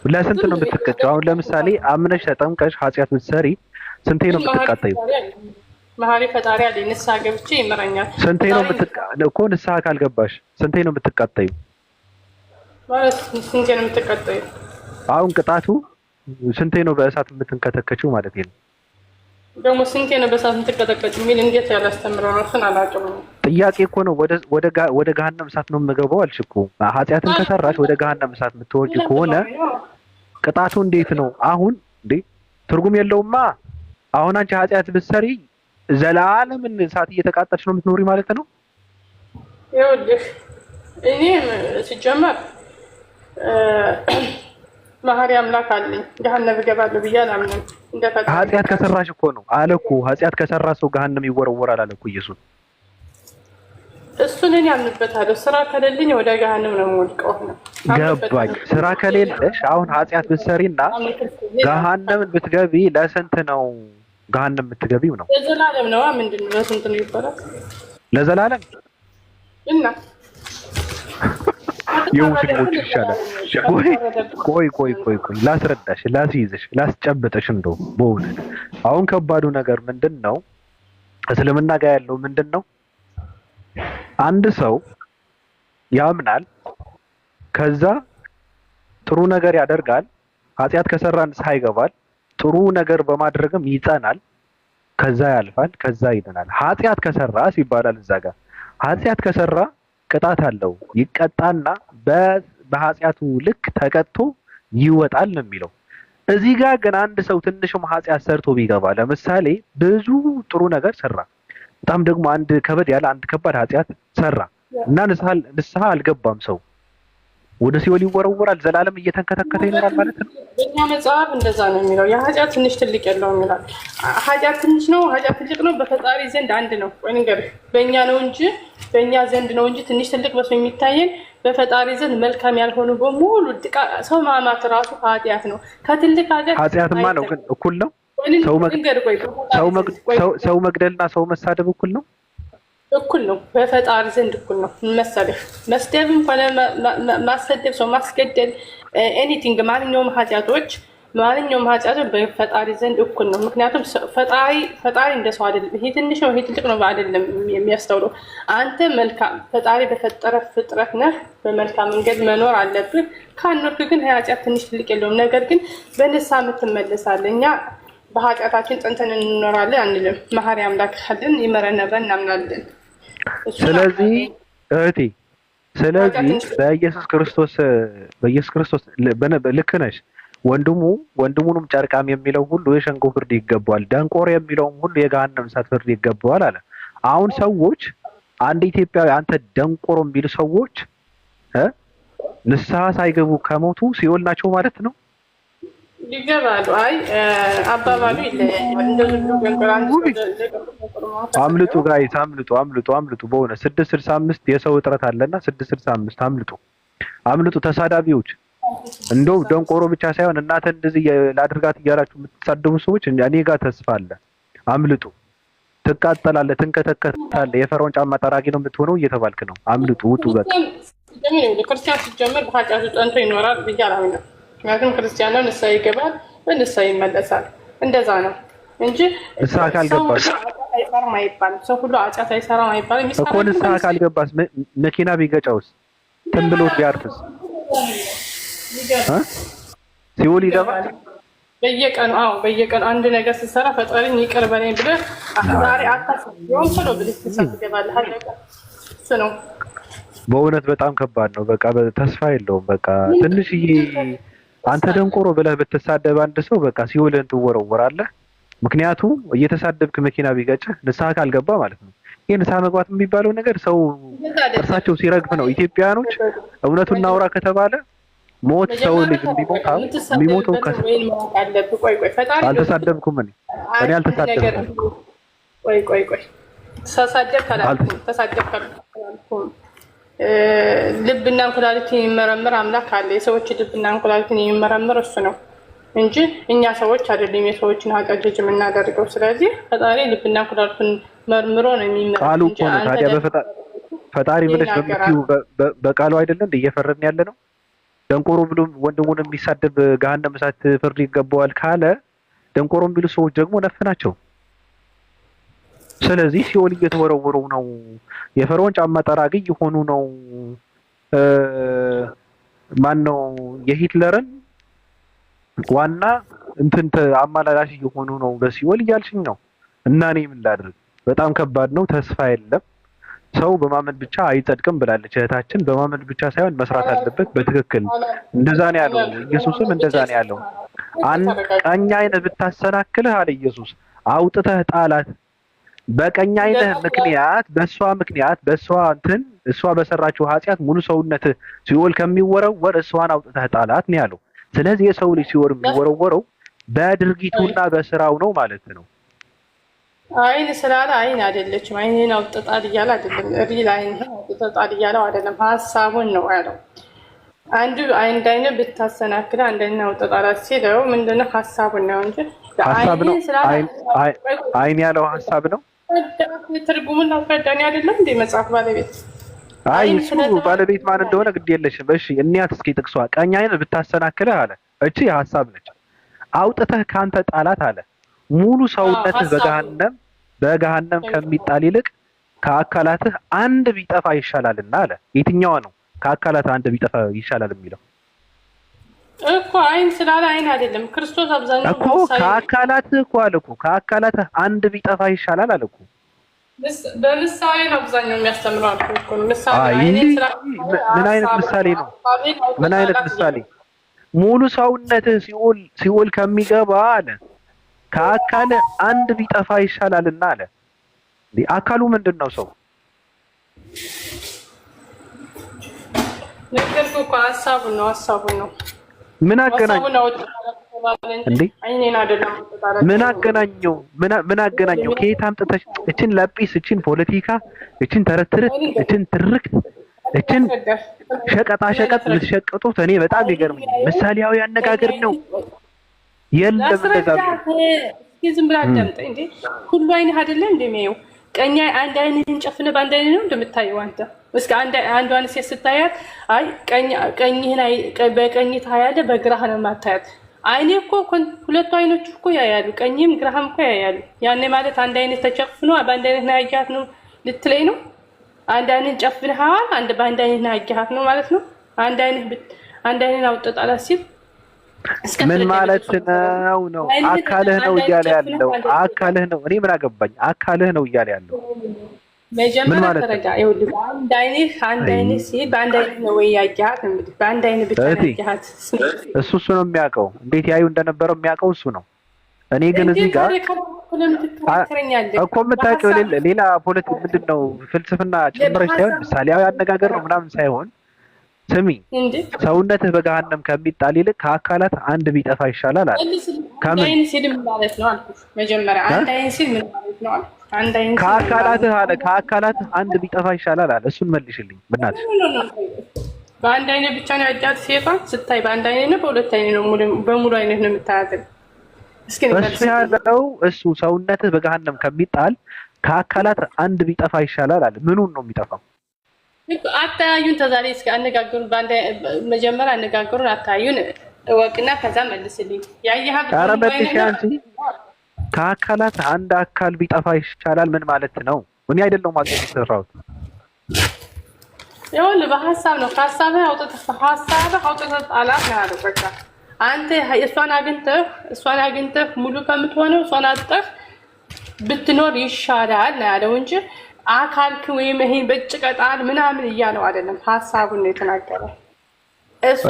ለስንት ነው የምትቀጨው? አሁን ለምሳሌ አምነሽ ተጠምቀሽ ኃጢአት ብትሰሪ ስንቴ ነው የምትቃጠዩ? መሀሪ ፈጣሪ አለ ንስሐ ገብቼ ይመረኛል። ስንቴ ነው እኮ ንስሐ ካልገባሽ ስንቴ ነው የምትቃጠዩ? ማለት ስንቴ ነው የምትቃጠዩ? አሁን ቅጣቱ ስንቴ ነው በእሳት የምትንከተከችው ማለት ነው? ደግሞ ስንቴ ነው በእሳት የምትቀጠቀጭ የሚል እንዴት ያላስተምረው ነው? እሱን አላውቅም። ጥያቄ እኮ ነው። ወደ ገሃነም እሳት ነው የምገባው አልሽ እኮ። ኃጢአትን ከሰራሽ ወደ ገሃነም እሳት የምትወርጂ ከሆነ ቅጣቱ እንዴት ነው? አሁን እንዴ ትርጉም የለውማ። አሁን አንቺ ኃጢአት ብትሰሪ ዘላለምን እሳት እየተቃጠልሽ ነው የምትኖሪ ማለት ነው። ይኸውልሽ እኔ ሲጀመር መሀሪ አምላክ አለኝ ገሃነም እገባለሁ ብዬ አላምንም። ኃጢአት ከሰራሽ እኮ ነው አለ እኮ። ኃጢአት ከሰራ ሰው ገሃነም ይወረወራል አለ እኮ ኢየሱስ። እሱን እኔ አምንበታለሁ። ስራ ከሌለኝ ወደ ገሃነም ነው የምወድቀው ነው። ገባኝ። ስራ ከሌለሽ አሁን ኃጢአት ብትሰሪና ገሃነምን ብትገቢ ለስንት ነው ገሃነም የምትገቢው ነው? ለዘላለም ነው። ምንድን ነው ለስንት ነው ይባላል? ለዘላለም እና የሙስሊሞች ይሻላል። ቆይ ላስረዳሽ፣ ላስይዝሽ፣ ላስጨብጥሽ። እንደው በእውነት አሁን ከባዱ ነገር ምንድን ነው? እስልምና ጋር ያለው ምንድን ነው? አንድ ሰው ያምናል፣ ከዛ ጥሩ ነገር ያደርጋል፣ ኃጢአት ከሰራ ንስሐ ይገባል፣ ጥሩ ነገር በማድረግም ይጸናል፣ ከዛ ያልፋል፣ ከዛ ይድናል። ኃጢአት ከሰራ ይባላል እዛ ጋር ኃጢአት ከሰራ ቅጣት አለው። ይቀጣና በኃጢአቱ ልክ ተቀጥቶ ይወጣል ነው የሚለው። እዚህ ጋር ግን አንድ ሰው ትንሽም ኃጢአት ሰርቶ ቢገባ ለምሳሌ ብዙ ጥሩ ነገር ሰራ፣ በጣም ደግሞ አንድ ከበድ ያለ አንድ ከባድ ኃጢአት ሰራ እና ንስሐ አልገባም፣ ሰው ወደ ሲኦል ይወረወራል፣ ዘላለም እየተንከተከተ ይኖራል ማለት ነው። በእኛ መጽሐፍ እንደዛ ነው የሚለው። የኃጢአት ትንሽ ትልቅ የለውም ይላል። ኃጢአት ትንሽ ነው፣ ኃጢአት ትልቅ ነው፣ በፈጣሪ ዘንድ አንድ ነው። ቆይ ንገርህ፣ በእኛ ነው እንጂ በእኛ ዘንድ ነው እንጂ ትንሽ ትልቅ መስሎ የሚታየን፣ በፈጣሪ ዘንድ መልካም ያልሆኑ በሙሉ ሰው ማማት ራሱ ኃጢአት ነው። ከትልቅ ኃጢአትማ ነው ግን እኩል ነው። ሰው መግደልና ሰው መሳደብ እኩል ነው። እኩል ነው፣ በፈጣሪ ዘንድ እኩል ነው። መሰለህ መስደብም ሆነ ማሰደብ፣ ሰው ማስገደል፣ ኤኒቲንግ ማንኛውም ኃጢአቶች በፈጣሪ ዘንድ እኩል ነው። ምክንያቱም ፈጣሪ እንደ ሰው አይደለም። ይሄ ትንሽ ነው ይሄ ትልቅ ነው አይደለም የሚያስተውለው። አንተ መልካም ፈጣሪ በፈጠረ ፍጥረት ነህ፣ በመልካም መንገድ መኖር አለብህ። ካኖርክ ግን ኃጢአት ትንሽ ትልቅ የለውም። ነገር ግን በንስሐ የምትመለሳለህ። እኛ በኃጢአታችን ጸንተን እንኖራለን አንልም። መሐሪ አምላክ ካለን ይመረን ብለን እናምናለን። ስለዚህ እህቴ በኢየሱስ ክርስቶስ ልክ ነሽ። ወንድሙንም ጨርቃም የሚለው ሁሉ የሸንጎ ፍርድ ይገባዋል፣ ደንቆሮ የሚለውም ሁሉ የገሃነም እሳት ፍርድ ይገባዋል አለ። አሁን ሰዎች አንድ ኢትዮጵያዊ አንተ ደንቆሮ የሚሉ ሰዎች ንስሐ ሳይገቡ ከሞቱ ሲኦል ናቸው ማለት ነው? ይገባሉ። አይ አባባሉ ይለያያል። እንደዚህ ብሎ ገንቆራን አምልጡ ጋይስ፣ አምልጡ። በሆነ 665 የሰው እጥረት አለና 665 አምልጡ ተሳዳቢዎች። እንደው ደንቆሮ ብቻ ሳይሆን እናንተ እንደዚህ ላድርጋት እያላችሁ የምትሳደቡ ሰዎች እኔ ጋር ተስፋ አለ። አምልጡ። ትቃጠላለህ፣ ትንከተከታለህ፣ የፈርዖን ጫማ ጠራጊ ነው የምትሆነው እየተባልክ ነው። አምልጡ፣ ውጡ። በቃ ክርስቲያን ሲጀምር በኃጢአቱ ጸንቶ ይኖራል ብዬ አላምንም። ምክንያቱም ክርስቲያን ነው፣ ንስሐ ይገባል፣ በንስሐ ይመለሳል። እንደዛ ነው እንጂ ንስሐ ካልገባስ አይሰራም አይባልም። ሰው ሁሉ ኃጢአት አይሰራም አይባልም እኮ። ንስሐ ካልገባስ መኪና ቢገጫውስ ትንብሎት ቢያርፍስ ሲኦል ይገባል። በየቀኑ አንድ ነገር ስትሰራ ፈጣሪን ይቅር በለኝ ብለህ ዛሬ አታስብ ቶሎ ብለህ ትገባለህ። እሱ ነው። በእውነት በጣም ከባድ ነው። በቃ ተስፋ የለውም። በቃ ትንሽዬ አንተ ደንቆሮ ብለህ ብትሳደብ አንድ ሰው በቃ ሲኦልን ትወረወራለህ። ምክንያቱም እየተሳደብክ መኪና ቢገጭህ ንስሐ ካልገባ ማለት ነው። ይሄ ንስሐ መግባት የሚባለው ነገር ሰው እርሳቸው ሲረግፍ ነው። ኢትዮጵያኖች እውነቱን እናውራ ከተባለ ሞት ሰው ልጅ የሚሞተው አልተሳደብኩም። እኔ አልተሳደብኩም። ቆይ ተሳደብኩም። ልብና ኩላሊትን የሚመረምር አምላክ አለ። የሰዎች ልብና ኩላሊትን የሚመረምር እሱ ነው እንጂ እኛ ሰዎች አይደለም የሰዎችን ኃጢአት ጀጅ የምናደርገው። ስለዚህ ፈጣሪ ልብና ኩላሊትን መርምሮ ነው የሚመረምረው። ቃሉ እኮ ነው። ታዲያ ፈጣሪ ብለሽ በምትይው በቃሉ አይደለም እንደ እየፈረድን ያለ ነው። ደንቆሮ ብሎ ወንድሙን የሚሳደብ ገሃነመ እሳት ፍርድ ይገባዋል ካለ ደንቆሮ የሚሉ ሰዎች ደግሞ ነፍ ናቸው። ስለዚህ ሲኦል እየተወረወሩ ነው። የፈርዖን ጫማ ጠራጊ የሆኑ ነው። ማነው የሂትለርን ዋና አማላላሽ የሆኑ ነው በሲኦል እያልሽኝ ነው። እና እኔ ምን ላድርግ? በጣም ከባድ ነው። ተስፋ የለም። ሰው በማመን ብቻ አይጸድቅም ብላለች እህታችን። በማመን ብቻ ሳይሆን መስራት አለበት በትክክል። እንደዛ ነው ያለው ኢየሱስም፣ እንደዛ ነው ያለው። ቀኝ ዓይንህ ብታሰናክልህ አለ ኢየሱስ አውጥተህ ጣላት። በቀኝ ዓይንህ ምክንያት እሷ በሰራችው ኃጢአት ሙሉ ሰውነት ሲኦል ከሚወረወር እሷን አውጥተህ ጣላት ነው ያለው። ስለዚህ የሰው ልጅ ሲኦል የሚወረወረው በድርጊቱና በስራው ነው ማለት ነው። አይን ስላለ አይን አይደለችም። አይንን አውጥጣል እያለ አይደለም። ሪል አይንህን አውጥጣል እያለው አይደለም። ሀሳቡን ነው ያለው። አንድ አይን ብታሰናክል አንድ አይን አውጥጣላት ሲለው ምንድነው? ሀሳቡን ነው እንጂ ሀሳብ ነው። አይን ያለው ሀሳብ ነው። ትርጉሙን አስረዳኝ አይደለም እንደ መጽሐፍ ባለቤት። እሱ ባለቤት ማን እንደሆነ ግድ የለሽም። እሺ እንያት እስኪ ጥቅሷ። ቀኝ አይን ብታሰናክልህ አለ። እቺ ሀሳብ ነች። አውጥተህ ካንተ ጣላት አለ። ሙሉ ሰውነትህ በገሃነም ከሚጣል ይልቅ ከአካላትህ አንድ ቢጠፋ ይሻላልና አለ። የትኛው ነው ከአካላትህ አንድ ቢጠፋ ይሻላል የሚለው? እኮ አይን ስላለ አይን አይደለም። ክርስቶስ አብዛኛው እኮ ከአካላትህ እኮ አለ እኮ ከአካላትህ አንድ ቢጠፋ ይሻላል አለ እኮ። በምሳሌ ነው አብዛኛው የሚያስተምረው እኮ። ምሳሌ ምን አይነት ምሳሌ ነው? ምን አይነት ምሳሌ? ሙሉ ሰውነትህ ሲኦል ከሚገባ አለ ከአካል አንድ ቢጠፋ ይሻላልና አለ። አካሉ ምንድን ነው? ሰው ነገርኩ እኮ ሀሳቡን ነው። ምን አገናኘው እንዴ? ምን አገናኘው? ከየት አምጥተሽ እችን ላጲስ፣ እችን ፖለቲካ፣ እችን ተረትርት፣ እችን ትርክት፣ እችን ሸቀጣ ልትሸቅጡት እኔ በጣም ይገርመኛል። ምሳሌያዊ አነጋገር ነው። የለም እንደዛ ዝም ብላ አዳምጠኝ እንዴ። ሁሉ አይንህ አይደለም እንደሚያየው ቀኝ አንድ አይንህን ጨፍነህ በአንድ አይንህ ነው እንደምታየው አንተ። እስከ አንዷን ሴት ስታያት አይ ቀኝህን በቀኝ ታያለህ በግራህ ነው የማታያት። አይኔ እኮ ሁለቱ አይኖች እኮ ያያሉ፣ ቀኝም ግራህም እኮ ያያሉ። ያኔ ማለት አንድ አይነት ተጨፍኖ በአንድ አይነት ነው ያያት ነው ልትለኝ ነው? አንድ አይንን ጨፍነሃል፣ በአንድ አይነት ነው ያያት ነው ማለት ነው? አንድ አይንን አውጥጣላት ሲል ምን ማለት ነው? አካልህ ነው እያለ ያለው አካልህ ነው። እኔ ምን አገባኝ? አካልህ ነው እያለ ያለው መጀመሪያ ተረጋ። ይኸውልህ አንድ አይነት ሲል በአንድ አይነት ነው ወይ ያያት? እንግዲህ በአንድ አይነት ብቻ ነው ያያት። እሱ ነው የሚያውቀው። እንዴት ያዩ እንደነበረው የሚያውቀው እሱ ነው። እኔ ግን እዚህ ጋር እኮ የምታውቂው ሌላ ፖለቲክ ምንድን ነው ፍልስፍና ጨምረሽ ሳይሆን ምሳሌያዊ አነጋገር ነው ምናምን ሳይሆን፣ ስሚ ሰውነትህ በገሃነም ከሚጣል ይልቅ ከአካላት አንድ ቢጠፋ ይሻላል አለ። አንድ አይነት ሲል ምን ማለት ነው አልኩሽ። መጀመሪያ አንድ አይነት ሲል ምን ማለት ነው አልኩሽ። አንድ አይነት ከአካላትህ አለ ከአካላትህ አንድ ቢጠፋ ይሻላል አለ። እሱን መልሽልኝ በእናትሽ። በአንድ አይነት ብቻ ነው ያጃት ሴቷን ስታይ በአንድ አይነት ነው በሁለት አይነት ነው በሙሉ አይነት ነው የምታያት? እሱ ያለው እሱ ሰውነትህ በገሃነም ከሚጣል ከአካላት አንድ ቢጠፋ ይሻላል አለ። ምኑን ነው የሚጠፋው? አታያዩን ተዛሬ እስከ አነጋገሩን መጀመሪያ አነጋገሩን አታያዩን እወቅና ከዛ መልስልኝ። ያየሀብ ኧረ መልሽ አንቺ። ከአካላት አንድ አካል ቢጠፋ ይሻላል ምን ማለት ነው? እኔ አይደለሁም ማግኘት የሰራሁት። ይኸውልህ በሀሳብ ነው። ከሀሳብህ አውጥተህ ጣላት ነው ያለው። በቃ አንተ እሷን አግኝተህ ሙሉ ከምትሆነው እሷን አጥተህ ብትኖር ይሻላል ነው ያለው እንጂ አካልክ ወይም ይሄን በጭቀጣል ምናምን እያለው አይደለም። ሀሳቡን ነው የተናገረው። እሺ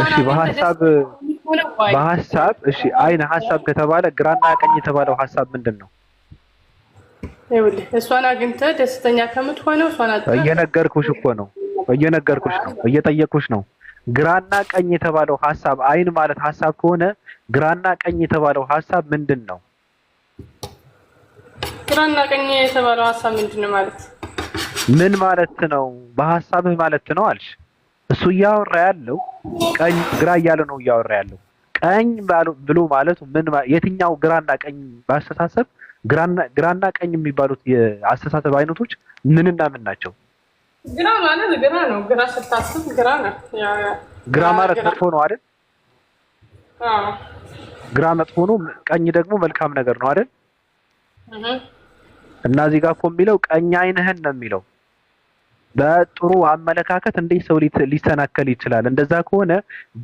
በሀሳብ እሺ፣ አይነ ሀሳብ ከተባለ ግራና ቀኝ የተባለው ሀሳብ ምንድን ነው? ይኸውልህ እሷን አግኝተህ ደስተኛ ከምትሆነው እሷን አጥተህ እየነገርኩሽ ነው፣ እየጠየቅኩሽ ነው። ግራና ቀኝ የተባለው ሀሳብ አይን ማለት ሀሳብ ከሆነ ግራና ቀኝ የተባለው ሀሳብ ምንድን ነው? ግራና ቀኝ የተባለው ሀሳብ ምንድን ነው ማለት ምን ማለት ነው? በሀሳብህ ማለት ነው አልሽ። እሱ እያወራ ያለው ቀኝ ግራ እያለ ነው እያወራ ያለው። ቀኝ ብሎ ማለቱ ምን የትኛው ግራና ቀኝ በአስተሳሰብ ግራና ቀኝ የሚባሉት የአስተሳሰብ አይነቶች ምንና ምን ናቸው? ግራ ማለት ግራ ነው። ግራ ስታስብ ግራ ነው። ግራ ማለት መጥፎ ነው አይደል? አዎ ግራ መጥፎ ነው፣ ቀኝ ደግሞ መልካም ነገር ነው አይደል? እና እዚህ ጋር እኮ የሚለው ቀኝ አይንህን ነው የሚለው። በጥሩ አመለካከት እንዴት ሰው ሊሰናከል ይችላል? እንደዛ ከሆነ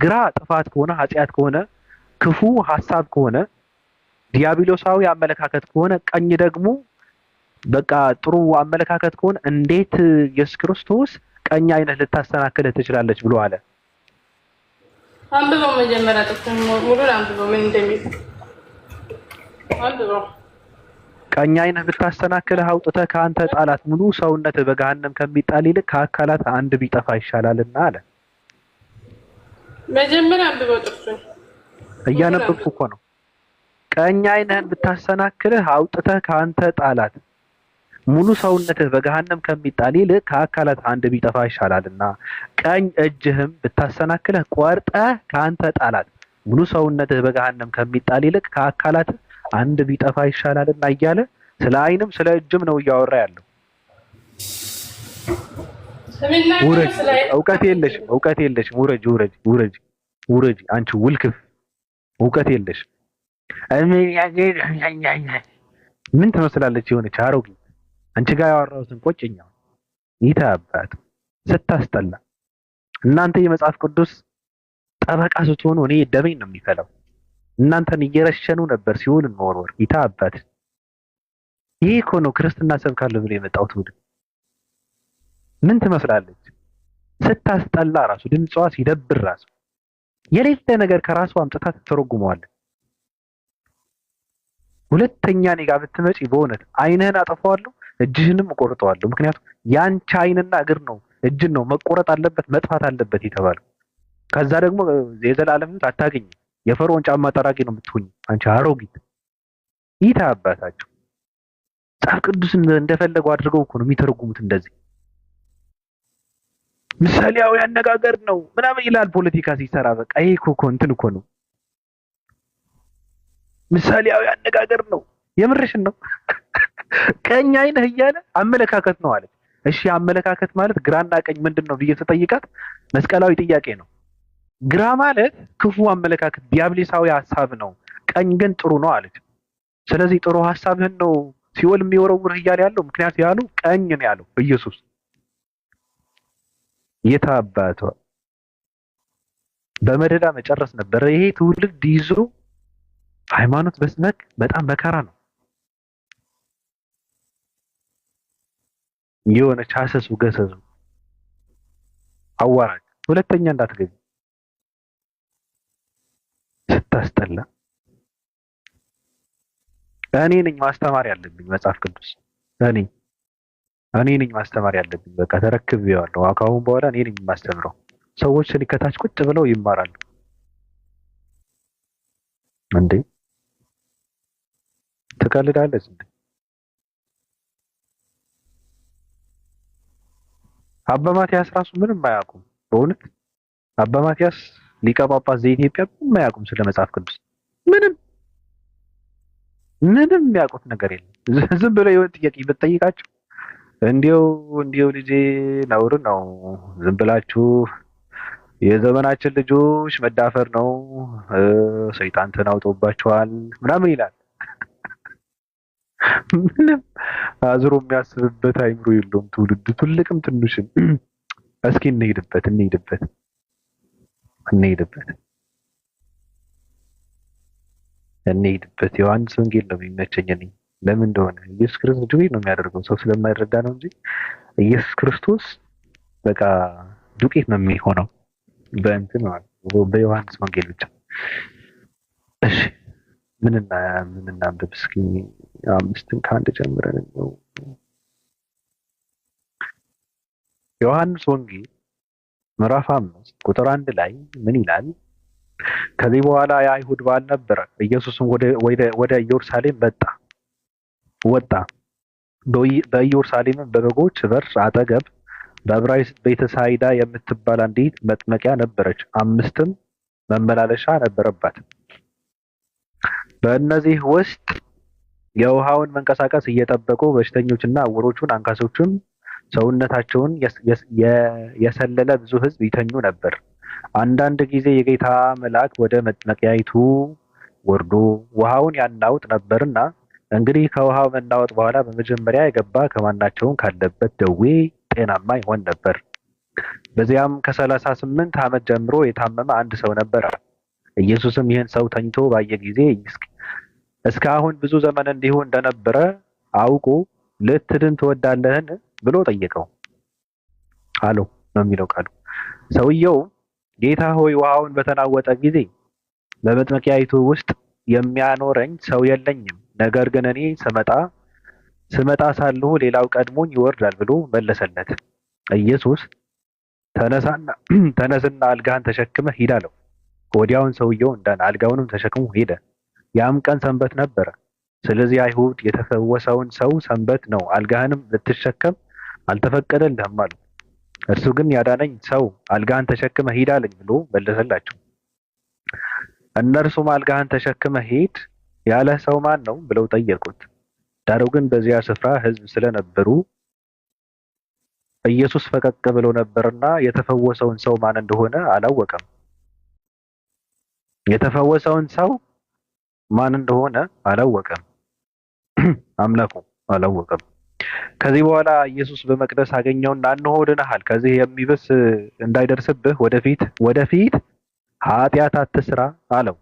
ግራ ጥፋት ከሆነ ኃጢአት ከሆነ ክፉ ሀሳብ ከሆነ ዲያብሎሳዊ አመለካከት ከሆነ ቀኝ ደግሞ በቃ ጥሩ አመለካከት ከሆነ እንዴት ኢየሱስ ክርስቶስ ቀኝ አይንህ ልታሰናክልህ ትችላለች ብሎ አለ? አንብበው መጀመሪያ ጥቅም ሙሉን አንብበው ምን እንደሚል አንብበው። ቀኝ አይንህ ብታሰናክልህ አውጥተህ ከአንተ ጣላት፣ ሙሉ ሰውነትህ በገሃነም ከሚጣል ይልቅ ከአካላት አንድ ቢጠፋ ይሻላልና አለ። መጀመሪያ አንብበው ጥቅሱን። እያነበብኩ እኮ ነው። ቀኝ አይንህን ብታሰናክልህ አውጥተህ ከአንተ ጣላት፣ ሙሉ ሰውነትህ በገሃነም ከሚጣል ይልቅ ከአካላት አንድ ቢጠፋ ይሻላልና። ቀኝ እጅህም ብታሰናክልህ ቆርጠህ ከአንተ ጣላት፣ ሙሉ ሰውነትህ በገሃነም ከሚጣል ይልቅ ከአካላት አንድ ቢጠፋ ይሻላልና እያለ ስለ አይንም ስለ እጅም ነው እያወራ ያለው። እውቀት የለሽም። ውረጅ አንቺ ውልክፍ፣ እውቀት የለሽም። ምን ትመስላለች የሆነች አሮጊት። አንቺ ጋር ያወራሁትን ቆጭኛው ይታባት ስታስጠላ። እናንተ የመጽሐፍ ቅዱስ ጠበቃ ስትሆኑ እኔ ደሜን ነው የሚፈላው። እናንተን እየረሸኑ ነበር ሲሆን እንወርወር ይታባት። ይሄ እኮ ነው ክርስትና ሰብካለሁ ብሎ የመጣው ትውልድ። ምን ትመስላለች ስታስጠላ፣ ራሱ ድምጿ ሲደብር፣ ራሱ የሌለ ነገር ከራሱ አምጥታ ትተረጉመዋለች። ሁለተኛ እኔ ጋር ብትመጪ በእውነት አይንህን አጠፋዋለሁ፣ እጅህንም እቆርጠዋለሁ። ምክንያቱም ያንቺ አይንና እግር ነው እጅን ነው መቆረጥ አለበት መጥፋት አለበት የተባለው። ከዛ ደግሞ የዘላለም ሕይወት አታገኝም። የፈርዖን ጫማ ጠራቂ ነው የምትሆኝ አንቺ አሮጊት። ይታ አባታቸው መጽሐፍ ቅዱስን እንደፈለገው አድርገው እኮ ነው የሚተረጉሙት። እንደዚህ ምሳሌያዊ አነጋገር ነው ምናምን ይላል ፖለቲካ ሲሰራ። በቃ ይሄ እኮ እንትን እኮ ነው ምሳሌያዊ አነጋገር ነው። የምርሽን ነው። ቀኝ አይንህ እያለ አመለካከት ነው አለች። እሺ አመለካከት ማለት ግራና ቀኝ ምንድን ነው ብዬ ስጠይቃት መስቀላዊ ጥያቄ ነው። ግራ ማለት ክፉ አመለካከት ዲያብሊሳዊ ሀሳብ ነው፣ ቀኝ ግን ጥሩ ነው አለች። ስለዚህ ጥሩ ሀሳብህን ነው ሲኦል የሚወረውርህ እያለ ያለው። ምክንያቱ ያሉ ቀኝ ነው ያለው ኢየሱስ። የታባቷ በመደዳ መጨረስ ነበር። ይሄ ትውልድ ይዞ ሃይማኖት መስበክ በጣም መከራ ነው። የሆነች ሀሰሱ ገሰሱ አዋራጅ ሁለተኛ እንዳትገቢ ስታስጠላ። እኔ ነኝ ማስተማር ያለብኝ መጽሐፍ ቅዱስ እኔ ነኝ ማስተማር ያለብኝ። በቃ ተረክቤዋለሁ። ከአሁን በኋላ እኔ ነኝ የማስተምረው። ሰዎች ከታች ቁጭ ብለው ይማራሉ። እንዴ ትቀልዳለች እንዴ? አባ ማቲያስ ራሱ ምንም አያውቁም። በእውነት አባ ማቲያስ ሊቀ ጳጳስ ዘኢትዮጵያ ምንም አያውቁም ስለ መጽሐፍ ቅዱስ። ምንም የሚያውቁት ነገር የለም። ዝም ብለው የሆነ ጥያቄ ብትጠይቃቸው እንዲው ልጄ ነውር ነው፣ ዝም ብላችሁ የዘመናችን ልጆች መዳፈር ነው፣ ሰይጣን ተናውጦባቸዋል ምናምን ይላል። ምንም አዝሮ የሚያስብበት አይምሮ የለውም ትውልድ፣ ትልቅም ትንሽም። እስኪ እንሄድበት ዮሐንስ ወንጌል ነው የሚመቸኝ እኔ። ለምን እንደሆነ ኢየሱስ ክርስቶስ ዱቄት ነው የሚያደርገው፣ ሰው ስለማይረዳ ነው እንጂ ኢየሱስ ክርስቶስ በቃ ዱቄት ነው የሚሆነው በእንትን ማለት በዮሐንስ ወንጌል ብቻ። እሺ ምን እናንብብ እስኪ? 5ን ከ1 ጀምረን ነው። ዮሐንስ ወንጌል ምዕራፍ 5 ቁጥር 1 ላይ ምን ይላል? ከዚህ በኋላ የአይሁድ በዓል ነበረ። ኢየሱስም ወደ ኢየሩሳሌም ወጣ። በኢየሩሳሌም በበጎች በር አጠገብ በዕብራይስጥ ቤተሳይዳ የምትባል አንዲት መጥመቂያ ነበረች። 5ም መመላለሻ ነበረባት። በእነዚህ ውስጥ የውሃውን መንቀሳቀስ እየጠበቁ በሽተኞችና ዕውሮቹን፣ አንካሶቹም ሰውነታቸውን የሰለለ ብዙ ሕዝብ ይተኙ ነበር። አንዳንድ ጊዜ የጌታ መልአክ ወደ መጥመቂያይቱ ወርዶ ውሃውን ያናውጥ ነበርና፣ እንግዲህ ከውሃው መናወጥ በኋላ በመጀመሪያ የገባ ከማናቸውም ካለበት ደዌ ጤናማ ይሆን ነበር። በዚያም ከ38 ዓመት ጀምሮ የታመመ አንድ ሰው ነበረ። ኢየሱስም ይህን ሰው ተኝቶ ባየ ጊዜ እስካሁን ብዙ ዘመን እንዲሁ እንደነበረ አውቆ ልትድን ትወዳለህን ብሎ ጠየቀው አለው ነው የሚለው ቃሉ። ሰውየው ጌታ ሆይ ውሃውን በተናወጠ ጊዜ በመጥመቂያይቱ ውስጥ የሚያኖረኝ ሰው የለኝም፣ ነገር ግን እኔ ስመጣ ሳለሁ ሌላው ቀድሞኝ ይወርዳል ብሎ መለሰለት። ኢየሱስ ተነስና አልጋህን ተሸክመህ ሂድ አለው። ወዲያውን ሰውየው እንዳለ አልጋውንም ተሸክሞ ሄደ። ያም ቀን ሰንበት ነበረ። ስለዚህ አይሁድ የተፈወሰውን ሰው ሰንበት ነው፣ አልጋህንም ልትሸከም አልተፈቀደልህም አሉት። እርሱ ግን ያዳነኝ ሰው አልጋህን ተሸክመህ ሂድ አለኝ ብሎ መለሰላቸው። እነርሱም አልጋህን ተሸክመህ ሂድ ያለ ሰው ማን ነው ብለው ጠየቁት። ዳሩ ግን በዚያ ስፍራ ሕዝብ ስለነበሩ ኢየሱስ ፈቀቅ ብሎ ነበርና የተፈወሰውን ሰው ማን እንደሆነ አላወቀም። አምላኩ አላወቀም። ከዚህ በኋላ ኢየሱስ በመቅደስ አገኘውና እነሆ ድነሃል፣ ከዚህ የሚብስ እንዳይደርስብህ ወደፊት ኃጢአት አትስራ አለው።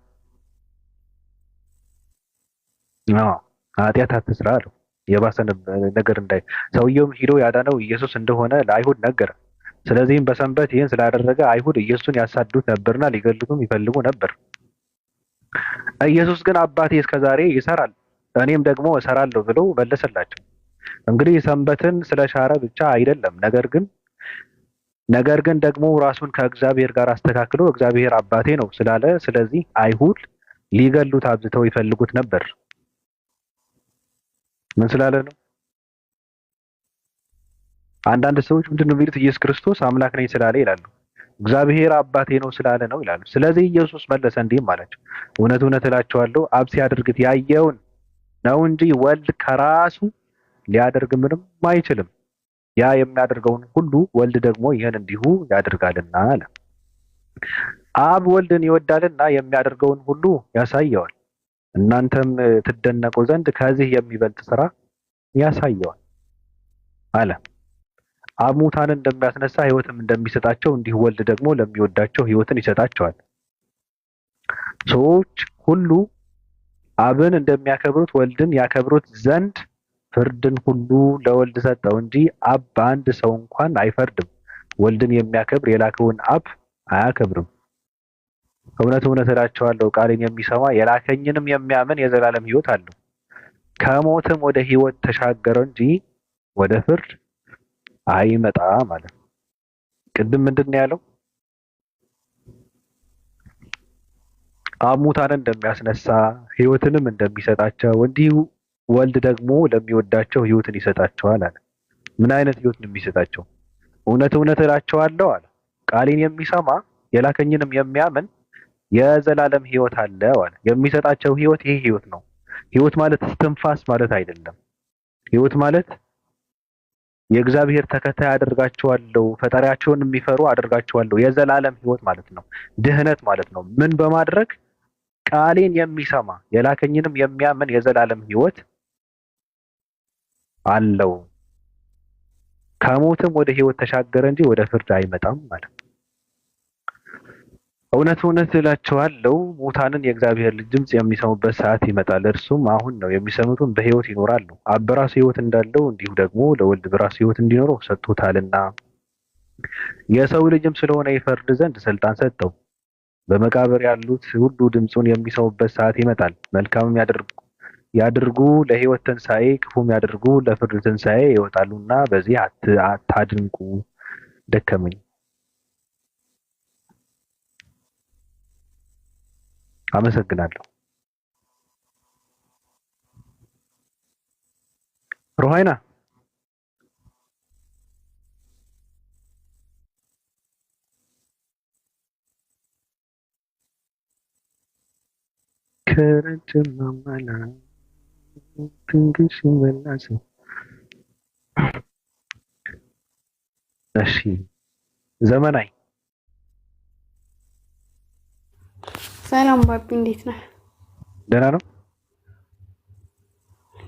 ኃጢአት አትስራ አለው። የባሰ ነገር ሰውየውም ሂዶ ያዳነው ኢየሱስ እንደሆነ ለአይሁድ ነገረ። ስለዚህም በሰንበት ይህን ስላደረገ አይሁድ ኢየሱስን ያሳዱት ነበርና ሊገድሉትም ይፈልጉ ነበር። ኢየሱስ ግን አባቴ እስከዛሬ ይሰራል፣ እኔም ደግሞ እሰራለሁ ብሎ መለሰላቸው። እንግዲህ ሰንበትን ስለሻረ ብቻ አይደለም፣ ነገር ግን ደግሞ ራሱን ከእግዚአብሔር ጋር አስተካክሎ እግዚአብሔር አባቴ ነው ስላለ፣ ስለዚህ አይሁድ ሊገሉት አብዝተው ይፈልጉት ነበር። ምን ስላለ ነው? አንዳንድ ሰዎች ምንድነው የሚሉት? ኢየሱስ ክርስቶስ አምላክ ነኝ ስላለ ይላሉ። እግዚአብሔር አባቴ ነው ስላለ ነው ይላሉ። ስለዚህ ኢየሱስ መለሰ እንዲህም አላቸው፣ እውነት እውነት እላችኋለሁ አብ ሲያደርግት ያየውን ነው እንጂ ወልድ ከራሱ ሊያደርግ ምንም አይችልም። ያ የሚያደርገውን ሁሉ ወልድ ደግሞ ይህን እንዲሁ ያደርጋልና አለ። አብ ወልድን ይወዳልና የሚያደርገውን ሁሉ ያሳየዋል። እናንተም ትደነቁ ዘንድ ከዚህ የሚበልጥ ስራ ያሳየዋል አለ። አብ ሙታንን እንደሚያስነሳ ሕይወትም እንደሚሰጣቸው እንዲሁ ወልድ ደግሞ ለሚወዳቸው ሕይወትን ይሰጣቸዋል። ሰዎች ሁሉ አብን እንደሚያከብሩት ወልድን ያከብሩት ዘንድ ፍርድን ሁሉ ለወልድ ሰጠው እንጂ አብ በአንድ ሰው እንኳን አይፈርድም። ወልድን የሚያከብር የላከውን አብ አያከብርም። እውነት እውነት እላችኋለሁ ቃሌን የሚሰማ የላከኝንም የሚያምን የዘላለም ሕይወት አለው፣ ከሞትም ወደ ሕይወት ተሻገረ እንጂ ወደ ፍርድ አይመጣም ማለት ነው። ቅድም ምንድን ነው ያለው? አብ ሙታንን እንደሚያስነሳ ሕይወትንም እንደሚሰጣቸው እንዲሁ ወልድ ደግሞ ለሚወዳቸው ሕይወትን ይሰጣቸዋል አለ። ምን አይነት ሕይወት ነው የሚሰጣቸው? እውነት እውነት እላችኋለሁ አለ ቃሌን የሚሰማ የላከኝንም የሚያምን የዘላለም ሕይወት አለው አለ። የሚሰጣቸው ሕይወት ይሄ ሕይወት ነው። ሕይወት ማለት እስትንፋስ ማለት አይደለም። ሕይወት ማለት የእግዚአብሔር ተከታይ አደርጋቸዋለሁ፣ ፈጣሪያቸውን የሚፈሩ አደርጋቸዋለሁ፣ የዘላለም ሕይወት ማለት ነው። ድህነት ማለት ነው። ምን በማድረግ ቃሌን የሚሰማ የላከኝንም የሚያምን የዘላለም ሕይወት አለው፣ ከሞትም ወደ ሕይወት ተሻገረ እንጂ ወደ ፍርድ አይመጣም ማለት ነው። እውነት እውነት እላችኋለሁ ሙታንን የእግዚአብሔር ልጅ ድምፅ የሚሰሙበት ሰዓት ይመጣል፣ እርሱም አሁን ነው። የሚሰሙትም በሕይወት ይኖራሉ። አብ በራሱ ሕይወት እንዳለው እንዲሁ ደግሞ ለወልድ በራሱ ሕይወት እንዲኖረው ሰጥቶታልና። የሰው ልጅም ስለሆነ ይፈርድ ዘንድ ስልጣን ሰጠው። በመቃብር ያሉት ሁሉ ድምፁን የሚሰሙበት ሰዓት ይመጣል። መልካምም ያድርጉ ለሕይወት ትንሣኤ፣ ክፉም ያድርጉ ለፍርድ ትንሣኤ ይወጣሉና በዚህ አታድንቁ። ደከመኝ። አመሰግናለሁ። ሩሃይና ከረጅም ማማላ ትንግሽ መላስ። እሺ ዘመናይ ሰላም ባቢ፣ እንዴት ነህ? ደህና ነው።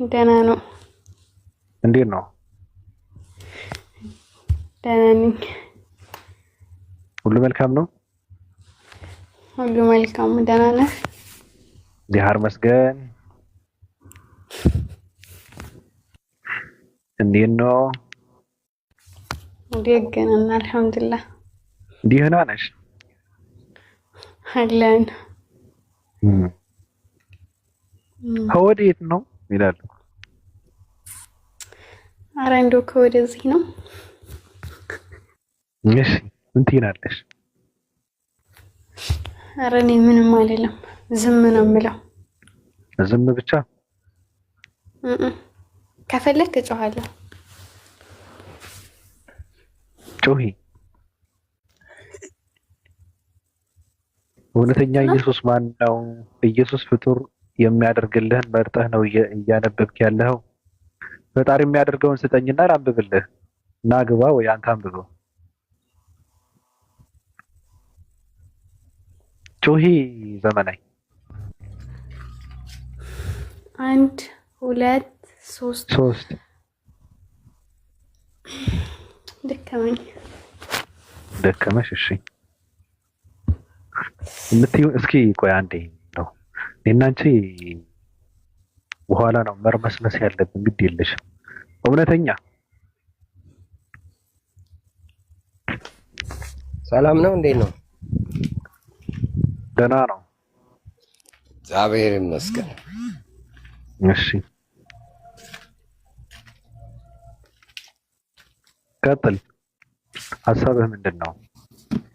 ደህና ነው። እንዴት ነው? ደህና ነኝ። ሁሉ መልካም ነው? ሁሉ መልካም። ደህና ነህ? እግዚአብሔር ይመስገን። እንዴት ነው? ደህና ነን፣ አልሐምዱሊላህ። ደህና ነሽ? አለን። ከወዴት ነው ይላሉ? ኧረ እንደው ከወደዚህ ነው። እሺ ምን ትይናለሽ? ኧረ እኔ ምንም አይደለም፣ ዝም ነው የምለው። ዝም ብቻ? ከፈለክ እጮሃለሁ። ጮሂ። እውነተኛ ኢየሱስ ማን ነው? ኢየሱስ ፍጡር የሚያደርግልህን መርጠህ ነው እያነበብክ ያለኸው? ፈጣሪ የሚያደርገውን ስጠኝና ላንብብልህ። እና ግባ ወይ አንተ አንብበው። ጮሂ ዘመናይ። 1 2 3 ደከመሽ? እሺ የምትይው እስኪ ቆይ አንዴ ነው። እኔና አንቺ በኋላ ነው መርመስመስ ያለብን። ግድ የለሽም። እውነተኛ ሰላም ነው። እንዴት ነው? ደህና ነው፣ እግዚአብሔር ይመስገን። እሺ ቀጥል። ሀሳብህ ምንድን ነው?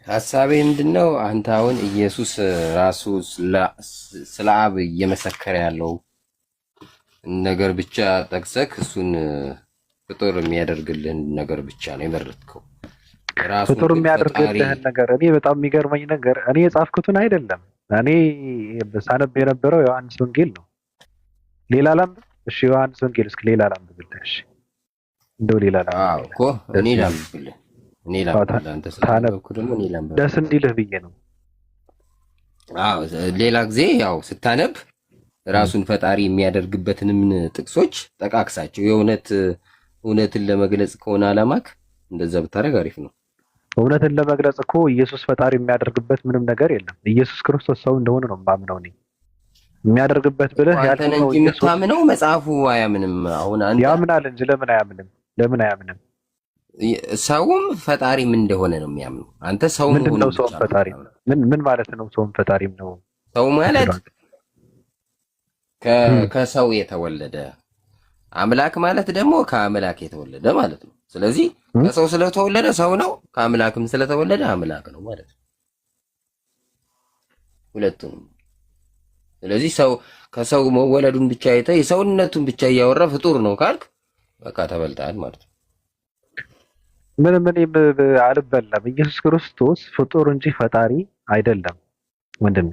ሀሳቤ ምንድነው? አንተ አሁን ኢየሱስ ራሱ ስለ አብ እየመሰከረ ያለው ነገር ብቻ ጠቅሰክ እሱን ፍጡር የሚያደርግልህን ነገር ብቻ ነው የመረጥከው። ፍጡር የሚያደርግልህን ነገር እኔ በጣም የሚገርመኝ ነገር እኔ የጻፍኩትን አይደለም። እኔ ሳነብ የነበረው ዮሐንስ ወንጌል ነው። ሌላ ላንብብ? እሺ ዮሐንስ ወንጌል እስኪ ሌላ ላንብብልህ። እሺ እንደው ሌላ ላንብብ እኮ እኔ ላንብብልህ። ደስ እንዲልህ ብዬ ነው። ሌላ ጊዜ ያው ስታነብ ራሱን ፈጣሪ የሚያደርግበትንም ጥቅሶች ጠቃቅሳቸው። የእውነትን ለመግለጽ ከሆነ አላማክ እንደዛ ብታደርግ አሪፍ ነው። እውነትን ለመግለጽ እኮ ኢየሱስ ፈጣሪ የሚያደርግበት ምንም ነገር የለም። ኢየሱስ ክርስቶስ ሰው እንደሆነ ነው የማምነው እኔ። የሚያደርግበት ብለህ አንተ ነህ እንጂ የምታምነው መጽሐፉ አያምንም። አሁን አንተ ያምናል እንጂ ለምን አያምንም? ለምን አያምንም? ሰውም ፈጣሪም እንደሆነ ነው የሚያምነው። አንተ ሰው ምንድን ነው ሰውም ፈጣሪ? ምን ማለት ነው? ሰውም ፈጣሪም ነው? ሰው ማለት ከሰው የተወለደ፣ አምላክ ማለት ደግሞ ከአምላክ የተወለደ ማለት ነው። ስለዚህ ከሰው ስለተወለደ ሰው ነው፣ ከአምላክም ስለተወለደ አምላክ ነው ማለት ነው። ሁለቱንም። ስለዚህ ሰው ከሰው መወለዱን ብቻ አይተህ የሰውነቱን ብቻ እያወራ ፍጡር ነው ካልክ በቃ ተበልተሃል ማለት ነው። ምንም እኔም አልበላም። ኢየሱስ ክርስቶስ ፍጡር እንጂ ፈጣሪ አይደለም ወንድሜ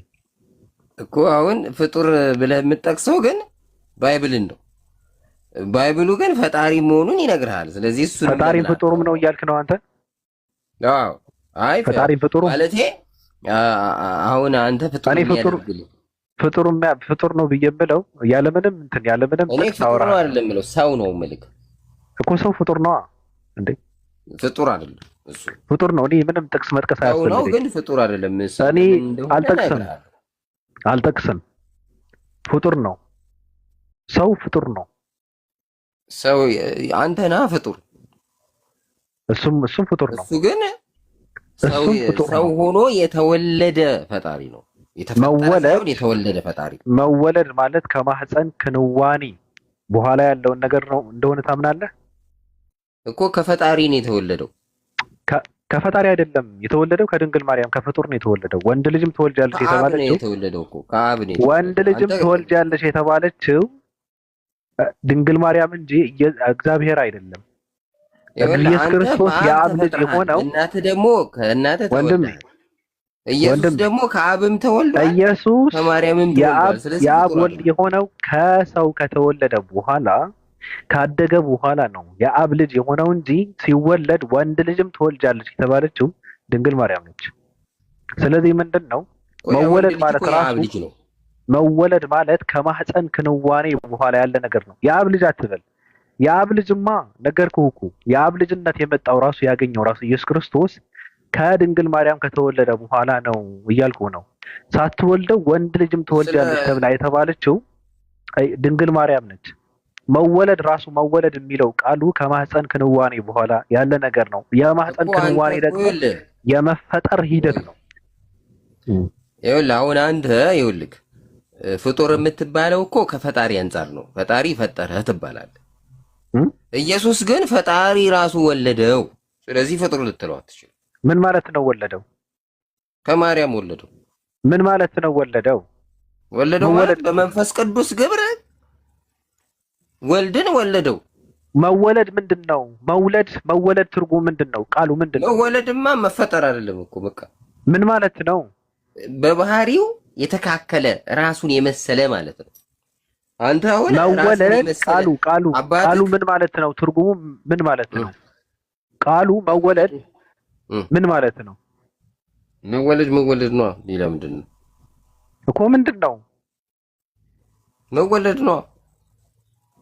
እኮ። አሁን ፍጡር ብለህ የምትጠቅሰው ግን ባይብልን ነው። ባይብሉ ግን ፈጣሪ መሆኑን ይነግርሃል። ስለዚህ እሱ ፈጣሪም ፍጡርም ነው እያልክ ነው አንተ? አዎ። አይ ፈጣሪም ፍጡር ማለቴ አሁን አንተ ፍጡር ነው ብዬ የምለው ያለምንም ጥቅስ አወራ አይደለም የምለው ሰው ነው የምልህ እኮ። ሰው ፍጡር ነው እንዴ? ፍጡር አይደለም እሱ ፍጡር ነው። እኔ ምንም ጥቅስ መጥቀስ አያስፈልግም። ሰው ነው ግን ፍጡር አይደለም። እኔ አልጠቅስም። ፍጡር ነው ሰው፣ ፍጡር ነው ሰው። አንተ ነህ ፍጡር፣ እሱም ፍጡር ነው። እሱ ግን ሰው ሆኖ የተወለደ ፈጣሪ ነው። የተወለደ ፈጣሪ። መወለድ ማለት ከማህፀን ክንዋኔ በኋላ ያለውን ነገር ነው እንደሆነ ታምናለህ እኮ። ከፈጣሪ ነው የተወለደው። ከፈጣሪ አይደለም የተወለደው፣ ከድንግል ማርያም ከፍጡር ነው የተወለደው። ወንድ ልጅም ትወልጃለሽ የተባለችው የተወለደው እኮ ከአብ ነው። ወንድ ልጅም ትወልጃለሽ የተባለችው ድንግል ማርያም እንጂ እግዚአብሔር አይደለም። ኢየሱስ ክርስቶስ የአብ ልጅ የሆነው እናትህ ደግሞ ከእናትህ ተወለደ። ኢየሱስ ደግሞ ከአብም ተወልዷል፣ ኢየሱስ ከማርያምም ተወልዷል። የአብ ወልድ የሆነው ከሰው ከተወለደ በኋላ ካደገ በኋላ ነው የአብ ልጅ የሆነው እንጂ ሲወለድ ወንድ ልጅም ትወልጃለች የተባለችው ድንግል ማርያም ነች። ስለዚህ ምንድን ነው መወለድ ማለት? ራሱ መወለድ ማለት ከማህፀን ክንዋኔ በኋላ ያለ ነገር ነው። የአብ ልጅ አትበል። የአብ ልጅማ ነገርኩህ እኮ የአብ ልጅነት የመጣው ራሱ ያገኘው ራሱ ኢየሱስ ክርስቶስ ከድንግል ማርያም ከተወለደ በኋላ ነው እያልኩ ነው። ሳትወልደው ወንድ ልጅም ትወልጃለች ተብላ የተባለችው ድንግል ማርያም ነች። መወለድ ራሱ መወለድ የሚለው ቃሉ ከማህፀን ክንዋኔ በኋላ ያለ ነገር ነው። የማህፀን ክንዋኔ ደግሞ የመፈጠር ሂደት ነው። ይኸውልህ አሁን አንተ ይኸውልህ ፍጡር የምትባለው እኮ ከፈጣሪ አንጻር ነው። ፈጣሪ ፈጠረህ ትባላለህ። ኢየሱስ ግን ፈጣሪ ራሱ ወለደው። ስለዚህ ፍጡር ልትለው አትችልም። ምን ማለት ነው ወለደው? ከማርያም ወለደው። ምን ማለት ነው ወለደው? ወለደው ማለት በመንፈስ ቅዱስ ግብር ወልድን ወለደው። መወለድ ምንድን ነው? መወለድ ትርጉም ምንድን ነው? ቃሉ ምንድን ነው? መወለድማ መፈጠር አይደለም እኮ በቃ። ምን ማለት ነው? በባህሪው የተካከለ ራሱን የመሰለ ማለት ነው። አንተ አሁን መወለድ ቃሉ ምን ማለት ነው? ትርጉሙ ምን ማለት ነው? ቃሉ መወለድ ምን ማለት ነው? መወለድ ነው። ሌላ ምንድን ነው እኮ? ምንድን ነው መወለድ ነው?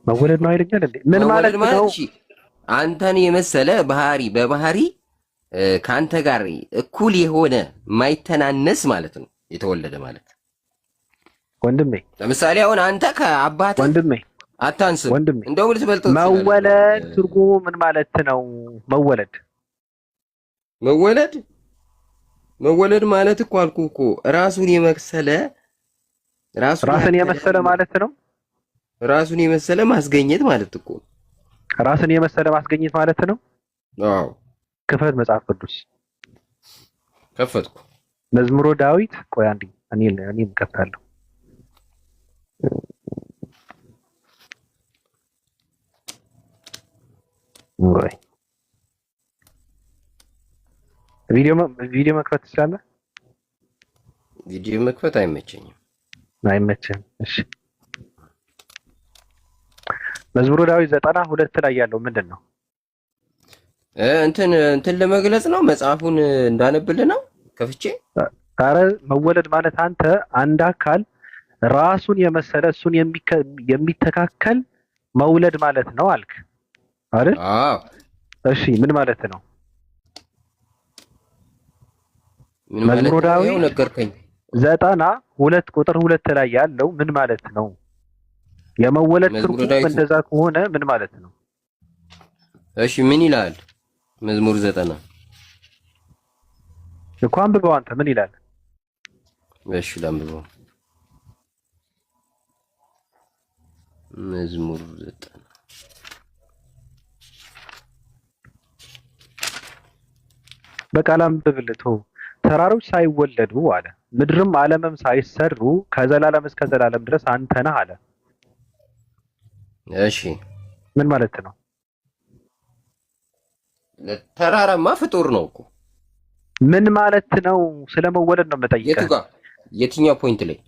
መወለድ ነው አይደል እንዴ? ምን ማለት ነው? አንተን የመሰለ በባህሪ ከአንተ ጋር እኩል የሆነ የማይተናነስ ማለት ነው የተወለደ ማለት። ወንድሜ ለምሳሌ አሁን አንተ ከአባትህ ወንድሜ አታንስም፣ ወንድሜ እንደውም ልትበልጠው ትችላለህ። መወለድ ትርጉሙ ምን ማለት ነው? መወለድ ማለት እኮ አልኩህ እኮ ራስን የመሰለ ማለት ነው። ራሱን የመሰለ ማስገኘት ማለት እኮ ራስን የመሰለ ማስገኘት ማለት ነው። አዎ ክፈት መጽሐፍ ቅዱስ። ከፈትኩ። መዝሙረ ዳዊት ቆይ አንዴ እኔም ከፍታለሁ። ወይ ቪዲዮ መክፈት ትችላለህ? ቪዲዮ መክፈት አይመቸኝም። አይመችም? እሺ መዝሙረ ዳዊት 92 ላይ ያለው ምንድን ነው? እንትን ለመግለጽ ነው። መጽሐፉን እንዳነብልህ ነው ከፍቼ። ኧረ መወለድ ማለት አንተ አንድ አካል ራሱን የመሰለ እሱን የሚተካከል መውለድ ማለት ነው አልክ አይደል? አዎ። እሺ ምን ማለት ነው? ምን ማለት መዝሙረ ነው? ዳዊት ይኸው ነገርከኝ። 92 ቁጥር 2 ላይ ያለው ምን ማለት ነው? የመወለድ መዝሙረ ትርጉም ዳዊት እንደዛ ከሆነ ምን ማለት ነው? እሺ ምን ይላል? መዝሙር 90 እኮ አንብበው አንተ ምን ይላል? እሺ ላንብበው። መዝሙር 90 በቃል አንብብልህ ተው። ተራሮች ሳይወለዱ አለ ምድርም ዓለምም ሳይሰሩ ከዘላለም እስከ ዘላለም ድረስ አንተ ነህ አለ። እሺ ምን ማለት ነው? ተራራማ ፍጡር ነው እኮ። ምን ማለት ነው? ስለመወለድ ነው የምጠይቀህ። የቱ ጋር የትኛው ፖይንት ላይ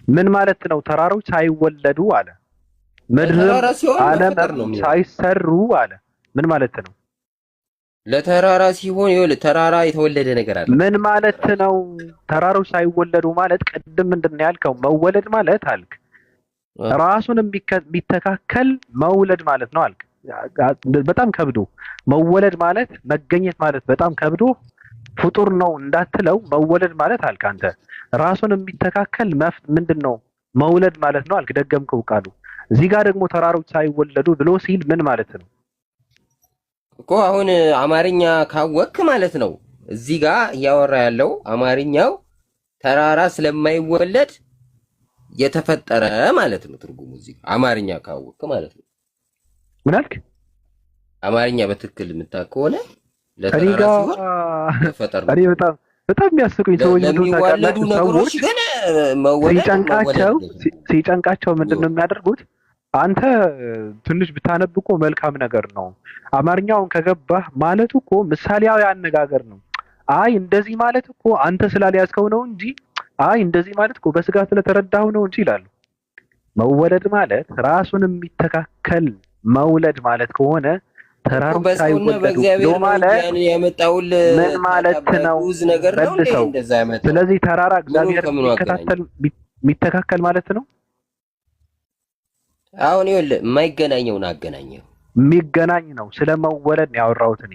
ምን ማለት ነው? ተራሮች ሳይወለዱ አለ ምድርም ተራራ ሲሆን መፈጠር ነው ዓለምም የሚለው። ሳይሰሩ አለ። ምን ማለት ነው? ለተራራ ሲሆን ይኸውልህ ተራራ የተወለደ ነገር አለ። ምን ማለት ነው? ተራሮች ሳይወለዱ ማለት ቅድም ምንድን ነው ያልከው? መወለድ ማለት አልክ ራሱን የሚተካከል መውለድ ማለት ነው አልክ። በጣም ከብዶ መወለድ ማለት መገኘት ማለት በጣም ከብዶ ፍጡር ነው እንዳትለው መወለድ ማለት አልክ አንተ። ራሱን የሚተካከል ምንድን ነው መውለድ ማለት ነው አልክ። ደገምከው ቃሉ። እዚህ ጋር ደግሞ ተራሮች ሳይወለዱ ብሎ ሲል ምን ማለት ነው እኮ? አሁን አማርኛ ካወክ ማለት ነው እዚህ ጋር እያወራ ያለው አማርኛው ተራራ ስለማይወለድ የተፈጠረ ማለት ነው ትርጉሙ። እዚህ ጋር አማርኛ ካወክ ማለት ነው። ምን አልክ? አማርኛ በትክክል የምታውቅ ከሆነ እኔ ለተራራ ጋር ሲሆን የተፈጠረ ነው። እኔ በጣም የሚያስቁኝ ሰዎች ለሚዋለዱ ነገሮች ግን መወለድ ሲጨንቃቸው ምንድን ነው የሚያደርጉት? አንተ ትንሽ ብታነብ እኮ መልካም ነገር ነው። አማርኛውን ከገባህ ማለቱ እኮ ምሳሌያዊ አነጋገር ነው። አይ እንደዚህ ማለት እኮ አንተ ስላልያዝከው ነው እንጂ አይ እንደዚህ ማለት እኮ በስጋ ስለተረዳሁ ነው እንጂ ይላሉ። መወለድ ማለት ራሱን የሚተካከል መውለድ ማለት ከሆነ ተራሮች ሳይወለዱ ብሎ ማለት ምን ማለት ነው? መልሰው። ስለዚህ ተራራ እግዚአብሔር የሚተካከል ማለት ነው። አሁን ይኸውልህ የማይገናኘውን አገናኘው። የሚገናኝ ነው። ስለመወለድ ነው ያወራሁት እኔ።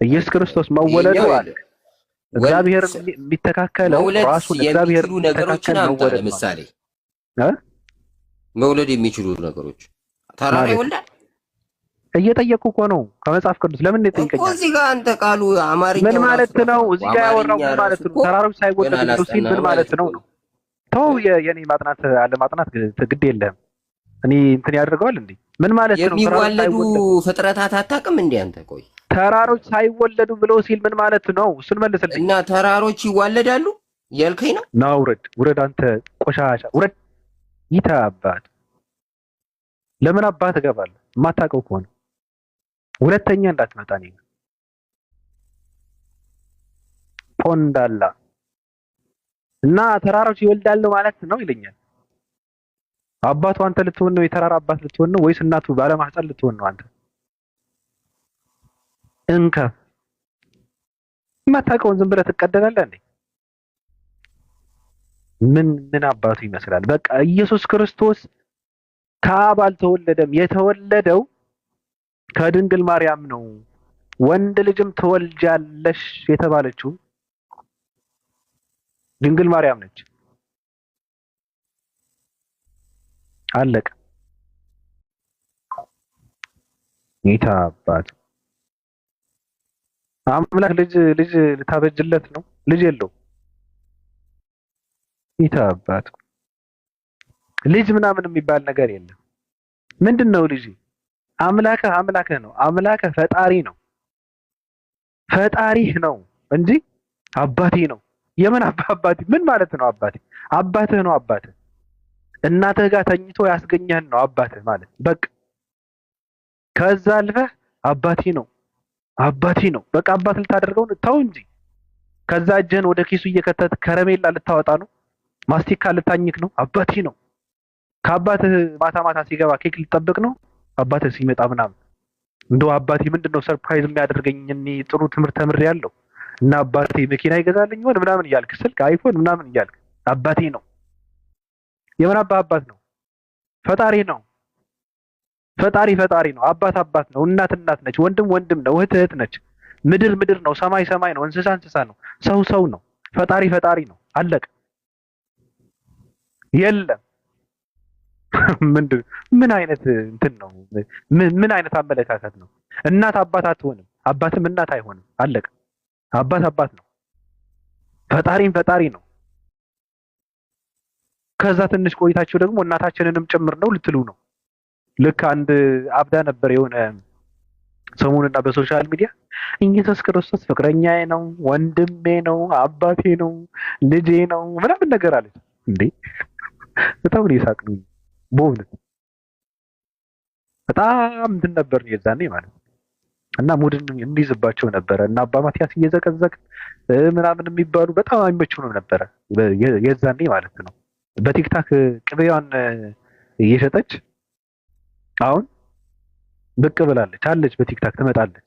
ኢየሱስ ክርስቶስ መወለዱ አለ እግዚአብሔር የሚተካከለው ራሱን እግዚአብሔር ነገሮችን አምጣ። ለምሳሌ መውለድ የሚችሉ ነገሮች ተራራ ይወልዳል? እየጠየቁ እኮ ነው ከመጽሐፍ ቅዱስ። ለምን ይጠይቀኛል? እዚህ ጋር አንተ ቃሉ አማርኛ ምን ማለት ነው? እዚህ ጋር ያወራው ምን ማለት ነው? ተራሮች ሳይወለዱ ብሎ ሲል ምን ማለት ነው ነው? ተው የኔ ማጥናት አለ ማጥናት ግድ የለህም። እኔ እንትን ያደርገዋል እንዴ? ምን ማለት ነው? የሚዋለዱ ፍጥረታት አታውቅም እንዴ አንተ? ቆይ ተራሮች ሳይወለዱ ብሎ ሲል ምን ማለት ነው? እሱን መልስልኝ። እና ተራሮች ይዋለዳሉ ያልከኝ ነው? ና ውረድ፣ ውረድ አንተ ቆሻሻ ውረድ። ይታ አባት ለምን አባት ትገባለህ? የማታውቀው ከሆነ ሁለተኛ እንዳትመጣ። እኔ ፖንዳላ እና ተራሮች ይወልዳሉ ማለት ነው ይለኛል። አባቱ አንተ ልትሆን ነው? የተራራ አባት ልትሆን ነው ወይስ እናቱ ባለማህፀን ልትሆን ነው? አንተ እንከፍ የማታውቀውን ዝም ብለህ ትቀደላለህ እንዴ? ምን አባቱ ይመስላል? በቃ ኢየሱስ ክርስቶስ ከአብ አልተወለደም። የተወለደው ከድንግል ማርያም ነው። ወንድ ልጅም ትወልጃለሽ የተባለችው ድንግል ማርያም ነች። አለቀ። ጌታ አባት አምላክ ልጅ ልታበጅለት ነው? ልጅ የለው። ጌታ አባት ልጅ ምናምን የሚባል ነገር የለም። ምንድነው ልጅ? አምላክህ ነው። አምላክህ ፈጣሪ ነው። ፈጣሪህ ነው እንጂ አባቴ ነው። የምን አባቴ? ምን ማለት ነው አባቴ? አባትህ ነው። አባትህ እናትህ ጋር ተኝቶ ያስገኘህን ነው አባትህ ማለት በቃ። ከዛ አልፈህ አባቴ ነው አባቴ ነው በቃ። አባት ልታደርገው ተው እንጂ። ከዛ እጅህን ወደ ኪሱ እየከተት ከረሜላ ልታወጣ ነው? ማስቲካ ልታኝክ ነው? አባቴ ነው። ከአባትህ ማታ ሲገባ ኬክ ልጠብቅ ነው? አባትህ ሲመጣ ምናምን እንደው አባቴ ምንድነው ሰርፕራይዝ የሚያደርገኝ? እኔ ጥሩ ትምህርት ተምሬያለሁ እና አባቴ መኪና ይገዛልኝ ይሆን ምናምን እያልክ ስልክ አይፎን ምናምን እያልክ አባቴ ነው። የምን አባት ነው? ፈጣሪ ነው። ፈጣሪ ነው። አባት ነው። እናት ነች። ወንድም ነው። እህት ነች። ምድር ነው። ሰማይ ነው። እንስሳ ነው። ሰው ነው። ፈጣሪ ፈጣሪ ነው አለቀ። የለም ምን አይነት እንትን ነው? ምን አይነት አመለካከት ነው? እናት አባት አትሆንም፣ አባትም እናት አይሆንም። አለቀ። አባት አባት ነው፣ ፈጣሪም ፈጣሪ ነው። ከዛ ትንሽ ቆይታችሁ ደግሞ እናታችንንም ጭምር ነው ልትሉ ነው። ልክ አንድ አብዳ ነበር የሆነ ሰሞኑንና በሶሻል ሚዲያ ኢየሱስ ክርስቶስ ፍቅረኛዬ ነው፣ ወንድሜ ነው፣ አባቴ ነው፣ ልጄ ነው ምናምን ነገር አለች። እንዴ በጣም ነው የሳቅነው። በእውነት በጣም እንትን ነበር የዛኔ ማለት ነው። እና ሙድን እንይዝባቸው ነበረ እና አባ ማቲያስ እየዘቀዘቅ ምናምን የሚባሉ በጣም አይመቹንም ነበረ የዛኔ ማለት ነው። በቲክታክ ቅቤዋን እየሸጠች አሁን ብቅ ብላለች አለች። በቲክታክ ትመጣለች።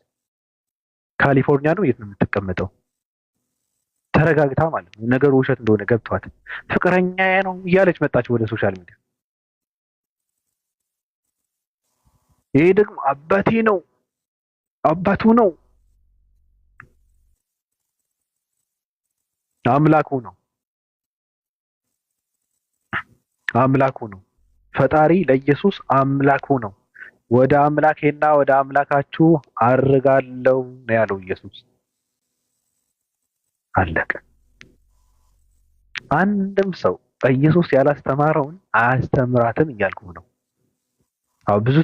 ካሊፎርኒያ ነው የት ነው የምትቀመጠው? ተረጋግታ ማለት ነው። ነገሩ ውሸት እንደሆነ ገብቷት ፍቅረኛዬ ነው እያለች መጣች ወደ ሶሻል ሚዲያ። ይሄ ደግሞ አባቴ ነው አባቱ ነው አምላኩ ነው አምላኩ ነው። ፈጣሪ ለኢየሱስ አምላኩ ነው። ወደ አምላኬና ወደ አምላካችሁ አርጋለሁ ነው ያለው ኢየሱስ። አለቀ። አንድም ሰው ኢየሱስ ያላስተማረውን አያስተምራትም እያልኩ ነው። አዎ ብዙ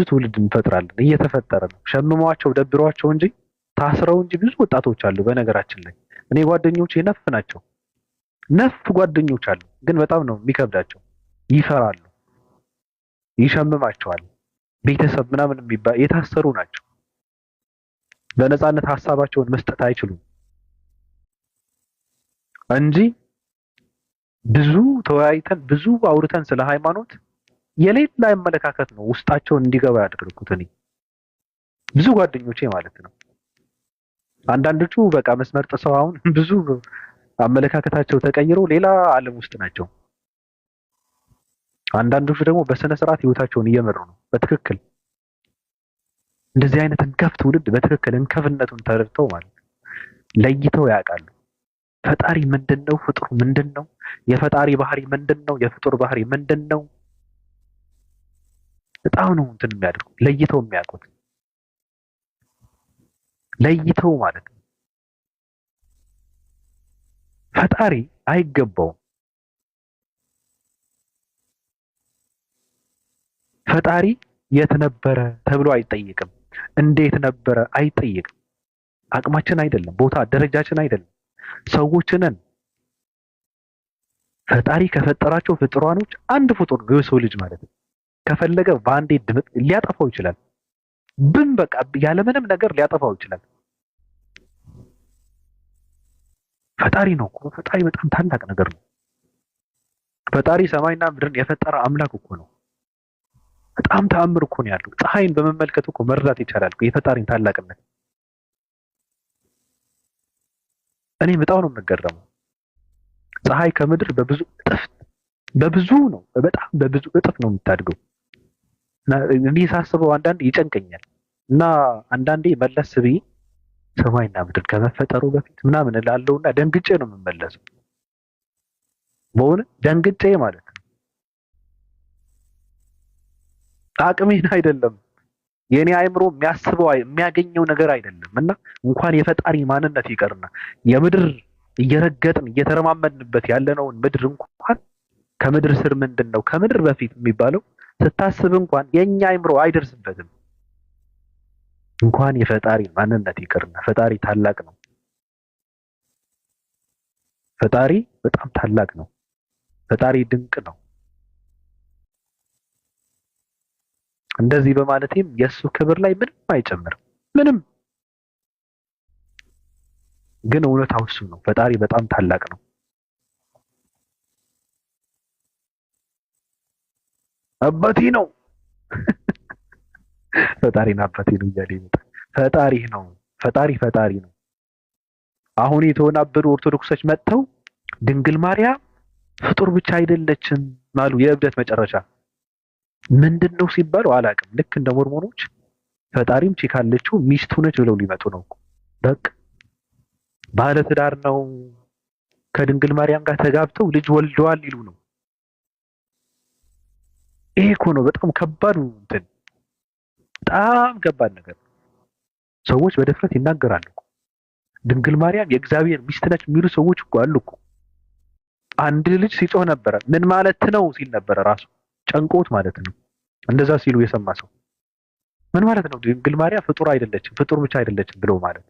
ትውልድ እንፈጥራለን፣ እየተፈጠረ ነው። ሸምሟቸው ደብሯቸው እንጂ ታስረው እንጂ ብዙ ወጣቶች አሉ። በነገራችን ላይ እኔ ጓደኞቼ ነፍ ናቸው፣ ነፍ ጓደኞች አሉ። ግን በጣም ነው የሚከብዳቸው፣ ይፈራሉ፣ ይሸምማቸዋል። ቤተሰብ ምናምን የሚባል የታሰሩ ናቸው። በነፃነት ሀሳባቸውን መስጠት አይችሉም እንጂ ብዙ ተወያይተን ብዙ አውርተን ስለ ሃይማኖት የሌላ አመለካከት ነው ውስጣቸውን እንዲገባ ያደረኩት እኔ ብዙ ጓደኞቼ ማለት ነው። አንዳንዶቹ በቃ መስመር ጥሰው አሁን ብዙ አመለካከታቸው ተቀይረው ሌላ ዓለም ውስጥ ናቸው። አንዳንዶቹ ደግሞ በስነ ስርዓት ህይወታቸውን እየመሩ ነው በትክክል። እንደዚህ አይነት እንከፍ ትውልድ በትክክል እንከፍነቱን ተረድተው ማለት ለይተው ያውቃሉ። ፈጣሪ ምንድነው? ፍጡር ምንድነው? የፈጣሪ ባህሪ ምንድነው? የፍጡር ባህሪ ምንድነው? በጣም ነው እንትን የሚያደርጉት ለይተው የሚያውቁት ለይተው ማለት ነው። ፈጣሪ አይገባውም። ፈጣሪ የት ነበረ ተብሎ አይጠይቅም። እንዴት ነበረ አይጠይቅም። አቅማችን አይደለም፣ ቦታ ደረጃችን አይደለም፣ ሰዎችንን ፈጣሪ ከፈጠራቸው ፍጡራኖች አንድ ፍጡር ነው የሰው ልጅ ማለት ነው። ከፈለገ በአንዴ ድምፅ ሊያጠፋው ይችላል። በቃ ያለምንም ነገር ሊያጠፋው ይችላል። ፈጣሪ ነው እኮ። ፈጣሪ በጣም ታላቅ ነገር ነው። ፈጣሪ ሰማይና ምድርን የፈጠረ አምላክ እኮ ነው። በጣም ተአምር እኮ ነው ያለው። ፀሐይን በመመልከት እኮ መረዳት ይቻላል የፈጣሪን ታላቅነት። እኔ በጣም ነው የምገረመው። ፀሐይ ከምድር በብዙ ነው በጣም በብዙ እጥፍ ነው የምታድገው። እኔ ሳስበው አንዳንዴ ይጨንቀኛል እና አንዳንዴ መለስ ብዬ ሰማይና ምድር ከመፈጠሩ በፊት ምናምን እላለሁና ደንግጬ ነው የምመለሰው። በእውነት ደንግጬ ማለት ነው። አቅሜን አይደለም የኔ አይምሮ የሚያስበው የሚያገኘው ነገር አይደለም። እና እንኳን የፈጣሪ ማንነት ይቀርና የምድር እየረገጥን እየተረማመድንበት ያለነውን ምድር እንኳን ከምድር ስር ምንድነው ከምድር በፊት የሚባለው ስታስብ እንኳን የኛ አይምሮ አይደርስበትም። እንኳን የፈጣሪ ማንነት ይቀርና ፈጣሪ ታላቅ ነው። ፈጣሪ በጣም ታላቅ ነው። ፈጣሪ ድንቅ ነው። እንደዚህ በማለቴም የሱ ክብር ላይ ምንም አይጨምርም። ምንም ግን እውነታው እሱ ነው። ፈጣሪ በጣም ታላቅ ነው። አባቴ ነው ፈጣሪና አባቴ ነው እያለ ይመጣል። ፈጣሪ ነው። ፈጣሪ ነው። አሁን የተወናበዱ ኦርቶዶክሶች መጥተው ድንግል ማርያም ፍጡር ብቻ አይደለችም ማሉ። የእብደት መጨረሻ ምንድነው ሲባሉ አላውቅም። ልክ እንደ ሞርሞኖች ፈጣሪም ቺካለችው ሚስቱ ነች ብለው ሊመጡ ነው። በቃ ባለ ትዳር ነው፣ ከድንግል ማርያም ጋር ተጋብተው ልጅ ወልደዋል ይሉ ነው። ይሄ እኮ ነው በጣም ከባዱ እንትን፣ በጣም ከባድ ነገር። ሰዎች በድፍረት ይናገራሉ እኮ ድንግል ማርያም የእግዚአብሔር ሚስት ነች የሚሉ ሰዎች እኮ አሉ እኮ። አንድ ልጅ ሲጮህ ነበረ ምን ማለት ነው ሲል ነበረ፣ ራሱ ጨንቆት ማለት ነው። እንደዛ ሲሉ የሰማ ሰው ምን ማለት ነው? ድንግል ማርያም ፍጡር አይደለችም፣ ፍጡር ብቻ አይደለችም ብለው ማለት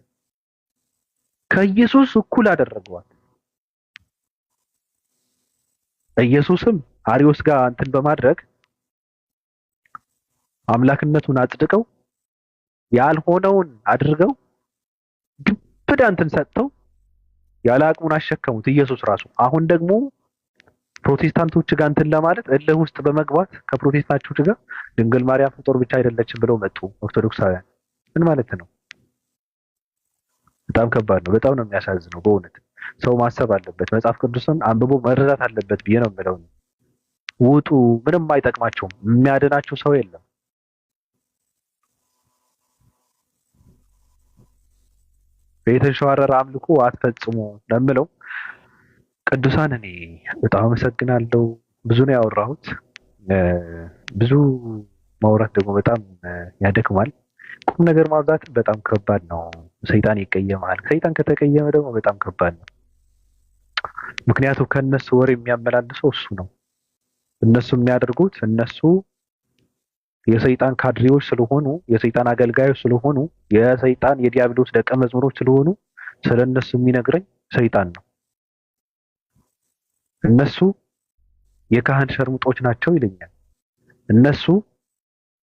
ከኢየሱስ እኩል አደረገዋል። ኢየሱስም አሪዮስ ጋር እንትን በማድረግ አምላክነቱን አጽድቀው ያልሆነውን አድርገው ግብዳ እንትን ሰጥተው ያለ አቅሙን አሸከሙት ኢየሱስ ራሱ። አሁን ደግሞ ፕሮቴስታንቶች ጋር እንትን ለማለት እልህ ውስጥ በመግባት ከፕሮቴስታንቶች ጋር ድንግል ማርያም ፍጡር ብቻ አይደለችም ብለው መጡ ኦርቶዶክሳውያን። ምን ማለት ነው? በጣም ከባድ ነው። በጣም ነው የሚያሳዝነው በእውነት። ሰው ማሰብ አለበት፣ መጽሐፍ ቅዱስን አንብቦ መረዳት አለበት ብዬ ነው የምለው። ውጡ፣ ምንም አይጠቅማቸውም፣ የሚያድናቸው ሰው የለም። የተንሸዋረረ አምልኮ አትፈጽሙ ለምለው ቅዱሳን እኔ በጣም አመሰግናለሁ። ብዙ ነው ያወራሁት። ብዙ ማውራት ደግሞ በጣም ያደክማል። ቁም ነገር ማብዛት በጣም ከባድ ነው። ሰይጣን ይቀየማል። ሰይጣን ከተቀየመ ደግሞ በጣም ከባድ ነው። ምክንያቱም ከነሱ ወሬ የሚያመላልሰው እሱ ነው። እነሱ የሚያደርጉት እነሱ የሰይጣን ካድሬዎች ስለሆኑ፣ የሰይጣን አገልጋዮች ስለሆኑ፣ የሰይጣን የዲያብሎስ ደቀ መዝሙሮች ስለሆኑ ስለነሱ የሚነግረኝ ሰይጣን ነው። እነሱ የካህን ሸርሙጦች ናቸው ይለኛል። እነሱ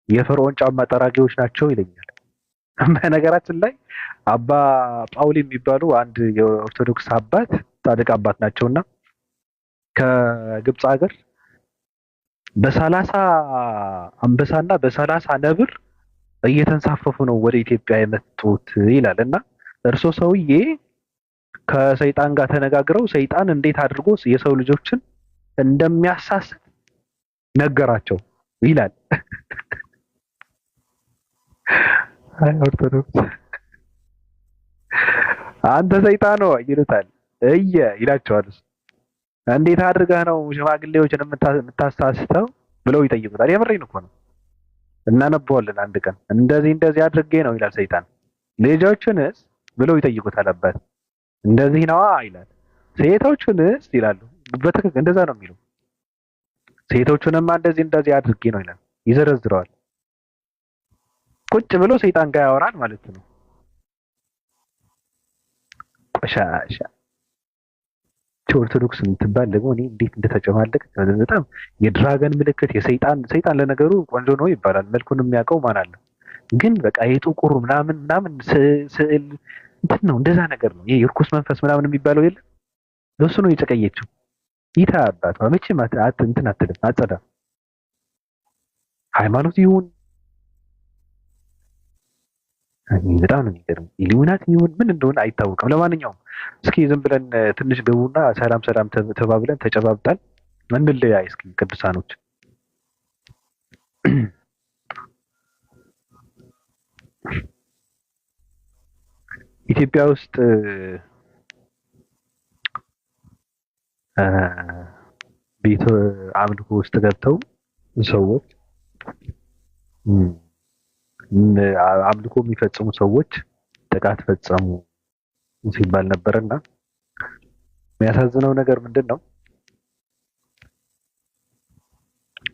የፈርዖን ጫማ ጠራጊዎች ናቸው ይለኛል። በነገራችን ላይ አባ ጳውሊ የሚባሉ አንድ የኦርቶዶክስ አባት ጻድቅ አባት ናቸውና ከግብፅ ሀገር በ30 አንበሳና በ30 ነብር እየተንሳፈፉ ነው ወደ ኢትዮጵያ የመጡት ይላል። እና እርሶ ሰውዬ ከሰይጣን ጋር ተነጋግረው ሰይጣን እንዴት አድርጎ የሰው ልጆችን እንደሚያሳስት ነገራቸው ይላል። አይ ኦርቶዶክስ አንተ ሰይጣን ነው ይሉታል። ይላቸዋል። እንዴት አድርገህ ነው ሽማግሌዎችን የምታሳስተው ብለው ይጠይቁታል። የምሬን እኮ ነው። እናነበዋለን አንድ ቀን እንደዚህ አድርጌ ነው ይላል ሰይጣን። ልጆችንስ ብለው ይጠይቁታል አባት። እንደዚህ ነዋ ይላል። ሴቶቹንስ ይላሉ። በትክክል እንደዛ ነው የሚለው። ሴቶቹንማ እንደዚህ አድርጌ ነው ይላል። ይዘረዝረዋል። ቁጭ ብሎ ሰይጣን ጋር ያወራል ማለት ነው። ቆሻሻ ኦርቶዶክስ የምትባል ደግሞ እኔ እንዴት እንደተጨማለቅ በጣም የድራገን ምልክት ሰይጣን ለነገሩ ቆንጆ ነው ይባላል። መልኩን የሚያውቀው ማን አለ? ግን በቃ የጥቁር ምናምን ስዕል እንትን ነው፣ እንደዛ ነገር ነው። ይሄ የርኩስ መንፈስ ምናምን የሚባለው የለም እሱ ነው የጨቀየችው። ይታ አባቷ መቼም እንትን አትልም፣ አጸዳ ሃይማኖት ይሁን በጣም ነው የሚገርም። ኢሉሚናት ይሁን ምን እንደሆነ አይታወቅም። ለማንኛውም እስኪ ዝም ብለን ትንሽ ገቡና ሰላም ተባብለን ተጨባብጣል እንለያይ እስኪ ቅዱሳኖች። ኢትዮጵያ ውስጥ ቤተ አምልኮ ውስጥ ገብተው ሰዎች አምልኮ የሚፈጽሙ ሰዎች ጥቃት ፈጸሙ ሲባል ነበርና የሚያሳዝነው ነገር ምንድን ነው?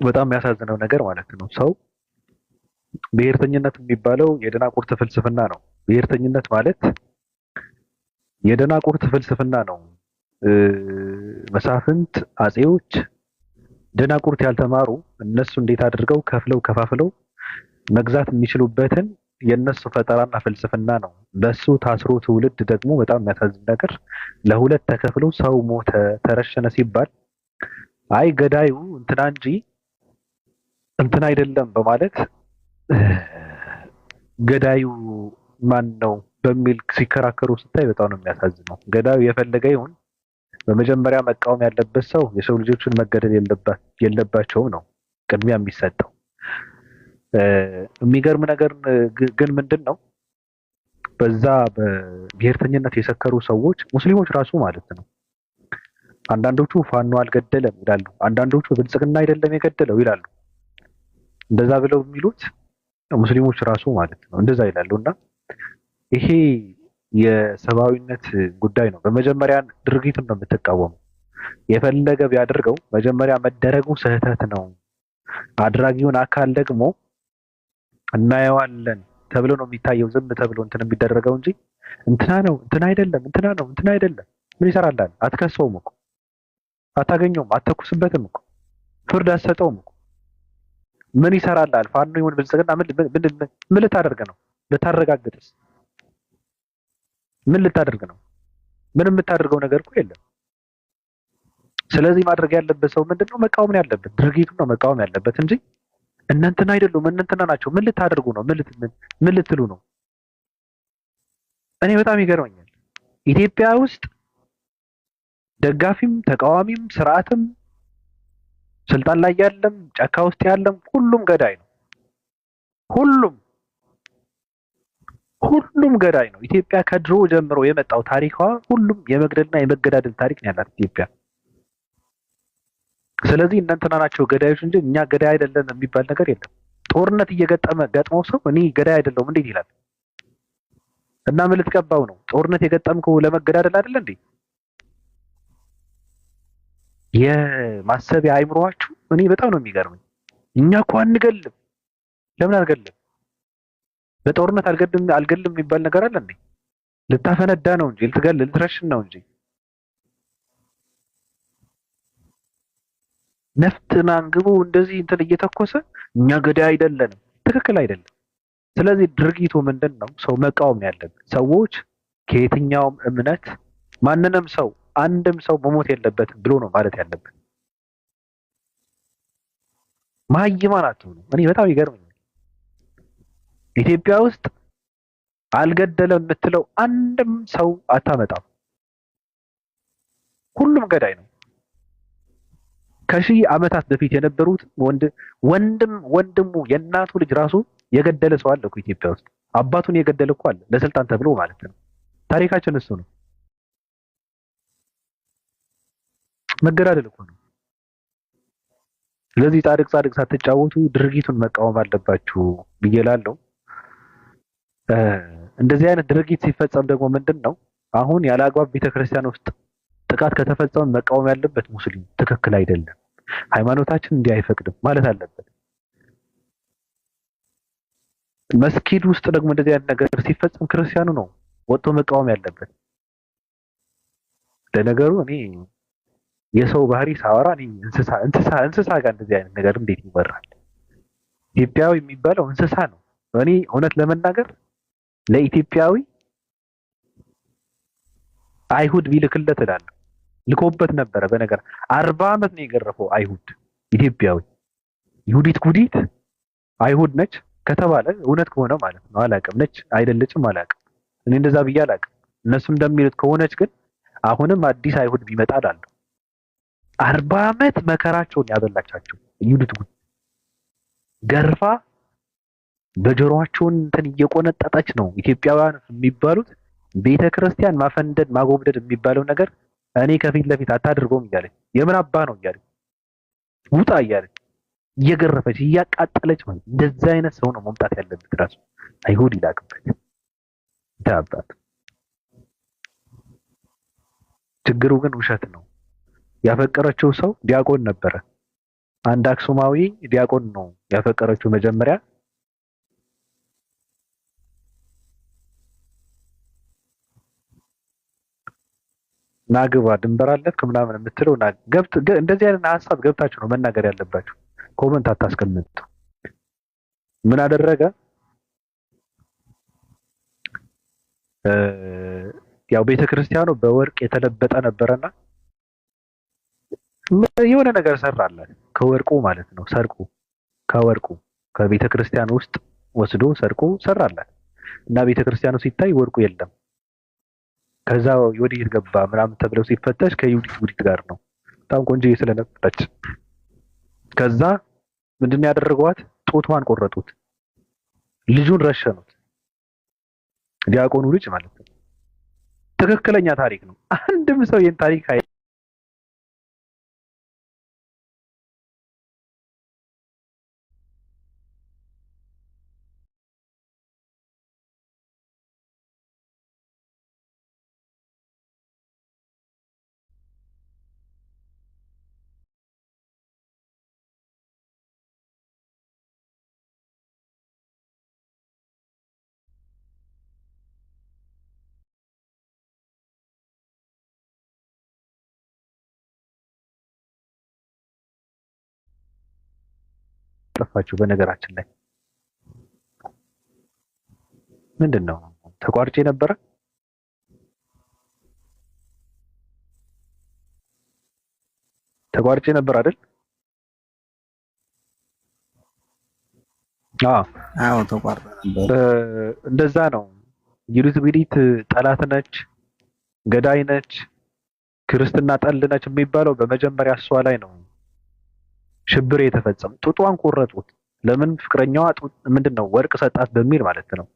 በጣም የሚያሳዝነው ነገር ማለት ነው ሰው ብሔርተኝነት የሚባለው የደናቁርት ፍልስፍና ነው። ብሔርተኝነት ማለት የደናቁርት ፍልስፍና ነው። መሳፍንት፣ አጼዎች፣ ደናቁርት ያልተማሩ እነሱ እንዴት አድርገው ከፋፍለው መግዛት የሚችሉበትን የነሱ ፈጠራና ፍልስፍና ነው። በሱ ታስሮ ትውልድ ደግሞ በጣም የሚያሳዝን ነገር ለሁለት ተከፍሎ ሰው ሞተ፣ ተረሸነ ሲባል አይ ገዳዩ እንትና እንጂ እንትና አይደለም በማለት ገዳዩ ማን ነው በሚል ሲከራከሩ ስታይ በጣም ነው የሚያሳዝነው። ገዳዩ የፈለገ ይሁን በመጀመሪያ መቃወም ያለበት ሰው የሰው ልጆችን መገደል የለባቸውም ነው ቅድሚያ የሚሰጠው። የሚገርም ነገር ግን ምንድን ነው በዛ በብሔርተኝነት የሰከሩ ሰዎች ሙስሊሞች ራሱ ማለት ነው። አንዳንዶቹ ፋኖ አልገደለም ይላሉ፣ አንዳንዶቹ ብልጽግና አይደለም የገደለው ይላሉ። እንደዛ ብለው የሚሉት ሙስሊሞች ራሱ ማለት ነው እንደዛ ይላሉ። እና ይሄ የሰብአዊነት ጉዳይ ነው። በመጀመሪያ ድርጊቱን ነው የምትቃወመው። የፈለገ ቢያደርገው መጀመሪያ መደረጉ ስህተት ነው፣ አድራጊውን አካል ደግሞ እናየዋለን ተብሎ ነው የሚታየው። ዝም ተብሎ እንትን የሚደረገው እንጂ እንትና ነው እንትና አይደለም እንትና ነው እንትና አይደለም ምን ይሰራላል? አትከሰውም እኮ አታገኘውም፣ አትተኩስበትም እኮ ፍርድ አትሰጠውም እኮ ምን ይሰራላል? ፋኖ ይሁን ብልጽግና ምን ልታደርግ ነው? ልታረጋግጥስ ምን ልታደርግ ነው? ምን የምታደርገው ነገር እኮ የለም። ስለዚህ ማድረግ ያለበት ሰው ምንድነው? መቃወም ነው ያለበት፣ ድርጊቱን ነው መቃወም ያለበት እንጂ እናንተና አይደሉም እናንተና ናቸው ምን ልታደርጉ ነው? ምን ልትሉ ነው? እኔ በጣም ይገርመኛል። ኢትዮጵያ ውስጥ ደጋፊም ተቃዋሚም ስርዓትም ስልጣን ላይ ያለም ጫካ ውስጥ ያለም ሁሉም ገዳይ ነው። ሁሉም ገዳይ ነው። ኢትዮጵያ ከድሮ ጀምሮ የመጣው ታሪኳ ሁሉም የመግደልና የመገዳደል ታሪክ ነው ያላት ኢትዮጵያ። ስለዚህ እናንተና ናቸው ገዳዮች እንጂ እኛ ገዳይ አይደለም የሚባል ነገር የለም። ጦርነት ገጥመው ሰው እኔ ገዳይ አይደለሁም እንዴት ይላል? እና ምን ልትቀባው ነው? ጦርነት የገጠምከው ለመገዳደል አይደለ እንዴ? የማሰቢያ አይምሮአችሁ እኔ በጣም ነው የሚገርመኝ። እኛ እኮ አንገልም። ለምን አልገልም? በጦርነት አልገልም የሚባል ነገር አለ እንዴ? ልታፈነዳ ነው እንጂ ልትረሽን ነው እንጂ ነፍጥን አንግቦ እንደዚህ እንትን እየተኮሰ እኛ ገዳይ አይደለንም። ትክክል አይደለም። ስለዚህ ድርጊቱ ምንድን ነው? ሰው መቃወም ያለበት ሰዎች ከየትኛውም እምነት ማንንም ሰው አንድም ሰው መሞት የለበትም ብሎ ነው ማለት ያለበት። ማይማን አትሆኑ። እኔ በጣም ይገርመኛል። ኢትዮጵያ ውስጥ አልገደለም የምትለው አንድም ሰው አታመጣም። ሁሉም ገዳይ ነው። ከሺህ ዓመታት በፊት የነበሩት ወንድሙ የእናቱ ልጅ ራሱ የገደለ ሰው አለ እኮ ኢትዮጵያ ውስጥ። አባቱን የገደለ እኮ አለ ለስልጣን ተብሎ ማለት ነው። ታሪካችን እሱ ነው። መገዳደል እኮ ነው። ስለዚህ ጻድቅ ሳትጫወቱ ድርጊቱን መቃወም አለባችሁ ብዬ እላለሁ። እንደዚህ አይነት ድርጊት ሲፈጸም ደግሞ ምንድን ነው አሁን ያለ አግባብ ቤተክርስቲያን ውስጥ ጥቃት ከተፈጸመ መቃወም ያለበት ሙስሊም ትክክል አይደለም፣ ሃይማኖታችን እንዲህ አይፈቅድም ማለት አለበት። መስጊድ ውስጥ ደግሞ እንደዚህ አይነት ነገር ሲፈጸም ክርስቲያኑ ነው ወጥቶ መቃወም ያለበት። ለነገሩ እኔ የሰው ባህሪ ሳወራ እኔ እንስሳ ጋር እንደዚህ አይነት ነገር እንዴት ይወራል? ኢትዮጵያዊ የሚባለው እንስሳ ነው። እኔ እውነት ለመናገር ለኢትዮጵያዊ አይሁድ ቢልክለት እላለሁ። ልኮበት ነበረ። በነገር 40 ዓመት ነው የገረፈው አይሁድ ኢትዮጵያዊ። ይሁዲት ጉዲት አይሁድ ነች ከተባለ እውነት ከሆነ ማለት ነው። አላውቅም ነች አይደለችም አላውቅም። እኔ እንደዛ ብዬ አላውቅም። እነሱ እንደሚሉት ከሆነች ግን አሁንም አዲስ አይሁድ ቢመጣ እላለሁ። 40 ዓመት መከራቸውን ያበላቻቸው ይሁዲት ጉዲት ገርፋ በጆሮአቸውን እንትን እየቆነጠጠች ነው ኢትዮጵያውያን የሚባሉት። ቤተክርስቲያን ማፈንደድ ማጎብደድ የሚባለው ነገር እኔ ከፊት ለፊት አታድርገውም እያለች የምን አባ ነው እያለች ውጣ እያለች እየገረፈች እያቃጠለች ማለት እንደዛ አይነት ሰው ነው መምጣት ያለበት። ራሱ አይሁድ ይላክበት ታባት። ችግሩ ግን ውሸት ነው። ያፈቀረችው ሰው ዲያቆን ነበረ። አንድ አክሱማዊ ዲያቆን ነው ያፈቀረችው መጀመሪያ። ናግባ ድንበር አለፍክ ምናምን የምትለው እንደዚህ አይነት ሀሳብ ገብታችሁ ነው መናገር ያለባችሁ። ኮመንት አታስቀምጡ። ምን አደረገ? ያው ቤተክርስቲያኑ በወርቅ የተለበጠ ነበረና የሆነ ነገር ሰራላት ከወርቁ ማለት ነው። ሰርቁ ከወርቁ ከቤተክርስቲያኑ ውስጥ ወስዶ ሰርቆ ሰራላት እና ቤተክርስቲያኑ ሲታይ ወርቁ የለም። ከዛ ወዲህ ገባ ምናምን ተብለው ሲፈተሽ ከይሁዲት ጉዲት ጋር ነው። በጣም ቆንጆ ስለነበረች ከዛ ምንድነው ያደረጓት? ጡቷን ቆረጡት፣ ልጁን ረሸኑት። ዲያቆኑ ልጅ ማለት ነው። ትክክለኛ ታሪክ ነው። አንድም ሰው ይህን ታሪክ አይጠፋችሁ። በነገራችን ላይ ምንድን ነው ተቋርጬ ነበረ? ተቋርጬ ነበር አይደል? አዎ ተቋርጦ ነበር። እንደዛ ነው። ዩዲት ጠላት ነች፣ ገዳይ ነች፣ ክርስትና ጠል ነች የሚባለው በመጀመሪያ እሷ ላይ ነው ሽብር የተፈጸመ። ጡጧን ቆረጡት። ለምን? ፍቅረኛዋ ምንድነው ወርቅ ሰጣት በሚል ማለት ነው።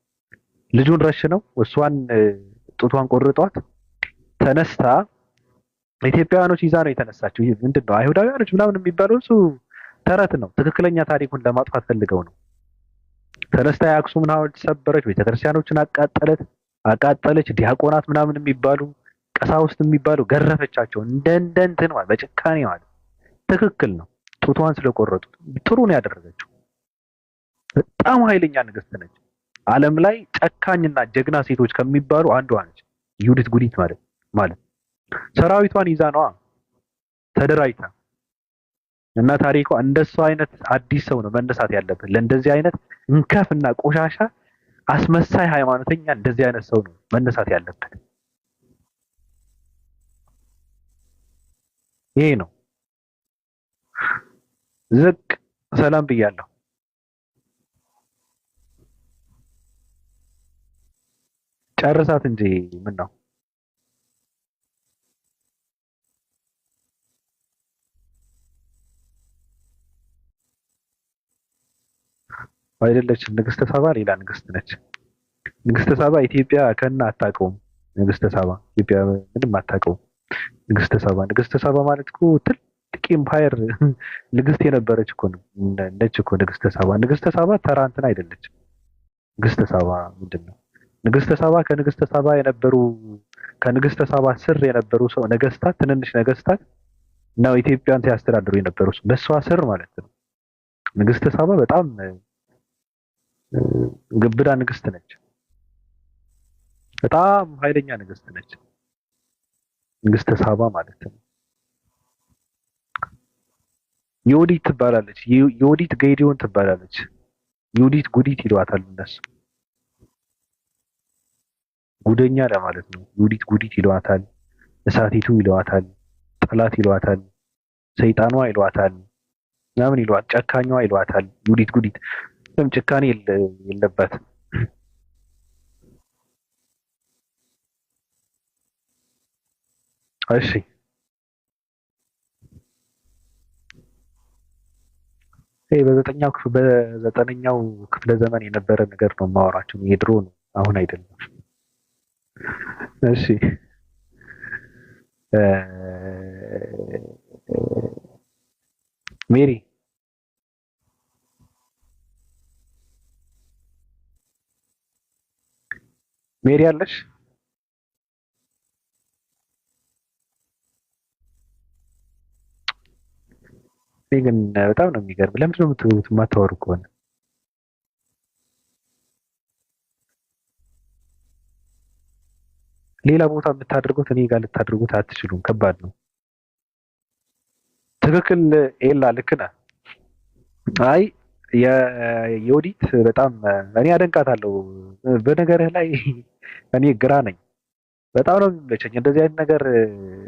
ልጁን ረሽነው እሷን ጡቷን ቆርጧት ተነስታ ኢትዮጵያውያኖች ይዛ ነው የተነሳችው። ይህ ምንድነው አይሁዳውያኖች ምናምን የሚባለው እሱ ተረት ነው። ትክክለኛ ታሪኩን ለማጥፋት ፈልገው ነው። ተነስታ የአክሱምን ሐውልት ሰበረች፣ ቤተክርስቲያኖችን አቃጠለች፣ ዲያቆናት ምናምን የሚባሉ ቀሳውስት የሚባሉ ገረፈቻቸው። እንትን ማለት በጭካኔ ማለት ትክክል ነው። ጡቷን ስለቆረጡት ጥሩ ነው ያደረገችው። በጣም ኃይለኛ ንግስት ነች። ዓለም ላይ ጨካኝና ጀግና ሴቶች ከሚባሉ አንዷ ነች ዩዲት ጉዲት ማለት ሰራዊቷን ይዛ ነዋ ተደራጅታ እና ታሪኳ እንደሷ አይነት አዲስ ሰው ነው መነሳት ያለበት። ለእንደዚህ አይነት እንከፍና ቆሻሻ አስመሳይ ሃይማኖተኛ እንደዚህ አይነት ሰው ነው መነሳት ያለበት። ይሄ ነው። ዝቅ ሰላም ብያለሁ። ጨርሳት እንጂ ምን ነው አይደለችም። ንግስተ ሳባ ሌላ ንግስት ነች። ንግስተ ሳባ ኢትዮጵያ ከና አታውቀውም። ንግስተ ሳባ ኢትዮጵያ ምንም አታውቀውም። ንግስተ ሳባ ማለት እኮ ትልቅ ኢምፓየር ንግስት የነበረች እኮ ነች እኮ ንግስተ ሳባ። ንግስተ ሳባ ተራ እንትን አይደለችም። ንግስተ ሳባ ምንድነው? ንግስተ ሳባ ከንግስተ ሳባ ስር የነበሩ ሰው ነገስታት፣ ትንንሽ ነገስታት ነው ኢትዮጵያን ሲያስተዳድሩ የነበሩ በሷ ስር ማለት ነው። ንግስተ ሳባ በጣም ግብዳ ንግስት ነች። በጣም ኃይለኛ ንግስት ነች ንግስተ ሳባ ማለት ነው። ዮዲት ትባላለች። ዮዲት ጌዲዮን ትባላለች። ዮዲት ጉዲት ይሏታል እነሱ። ጉደኛ ለማለት ነው። ዮዲት ጉዲት ይሏታል። እሳቲቱ ይሏታል። ጠላት ይሏታል። ሰይጣኗ ይሏታል። ምናምን ይሏታል። ጨካኟ ይሏታል። ዮዲት ጉዲት ምንም ጭካኔ የለባትም። እሺ ይሄ በዘጠነኛው ክፍለ ዘመን የነበረ ነገር ነው የማወራቸው። የድሮ ነው፣ አሁን አይደለም። እሺ ሜሪ አለሽ? እኔ ግን በጣም ነው የሚገርም። ለምንድን ነው የማታወሩ ከሆነ? ሌላ ቦታ የምታደርጉት እኔ ጋር ልታደርጉት አትችሉም። ከባድ ነው። ትክክል ኤላ፣ ልክ ነህ። አይ የዮዲት በጣም እኔ አደንቃታለሁ። በነገርህ ላይ እኔ ግራ ነኝ። በጣም ነው የሚመቸኝ እንደዚህ አይነት ነገር፣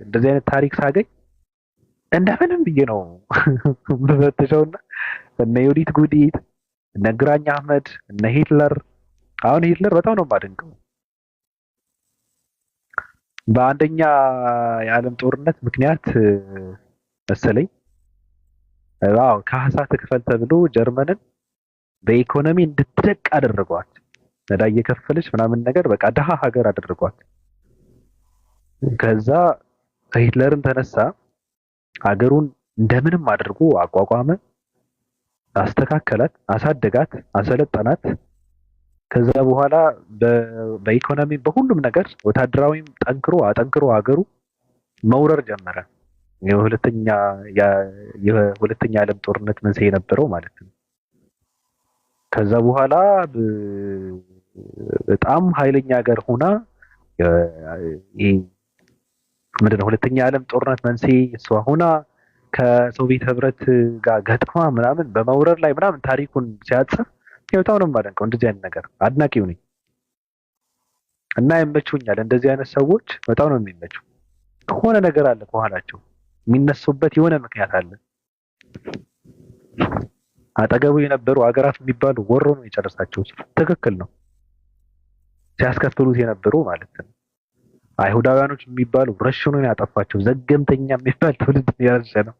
እንደዚህ አይነት ታሪክ ሳገኝ እንደምንም ብዬ ነው በፈተሸውና እነ ዮዲት ጉዲት፣ እነ ግራኝ አህመድ፣ እነ ሂትለር። አሁን ሂትለር በጣም ነው የማደንቀው። በአንደኛ የዓለም ጦርነት ምክንያት መሰለኝ ካሳ ትክፈል ተብሎ ጀርመንን በኢኮኖሚ እንድትደቅ አደረጓት። ዕዳ እየከፈለች ምናምን ነገር በቃ ድሃ ሀገር አደረጓት። ከዛ ሂትለርን ተነሳ፣ ሀገሩን እንደምንም አድርጎ አቋቋመ፣ አስተካከላት፣ አሳደጋት፣ አሰለጠናት። ከዛ በኋላ በኢኮኖሚ በሁሉም ነገር ወታደራዊም አጠንክሮ ሀገሩ መውረር ጀመረ። የሁለተኛ ዓለም ጦርነት መንስኤ የነበረው ማለት ነው። ከዛ በኋላ በጣም ኃይለኛ ሀገር ሆና ምንድነው ሁለተኛ ዓለም ጦርነት መንስኤ እሷ ሆና ከሶቪየት ህብረት ጋር ገጥማ ምናምን በመውረር ላይ ምናምን ታሪኩን ሲያጽፍ በጣም ነው የማደንቀው። እንደዚህ አይነት ነገር አድናቂው ነኝ እና ይመቹኛል። እንደዚህ አይነት ሰዎች በጣም ነው የሚመቹ። ከሆነ ነገር አለ ከኋላቸው የሚነሱበት የሆነ ምክንያት አለ። አጠገቡ የነበሩ ሀገራት የሚባሉ ወሮ ነው የጨረሳቸው። ትክክል ነው ሲያስከፍሉት የነበሩ ማለት ነው። አይሁዳውያኖች የሚባሉ ረሽኖ ያጠፋቸው። ዘገምተኛ የሚባል ትውልድ ያረሸ ነው።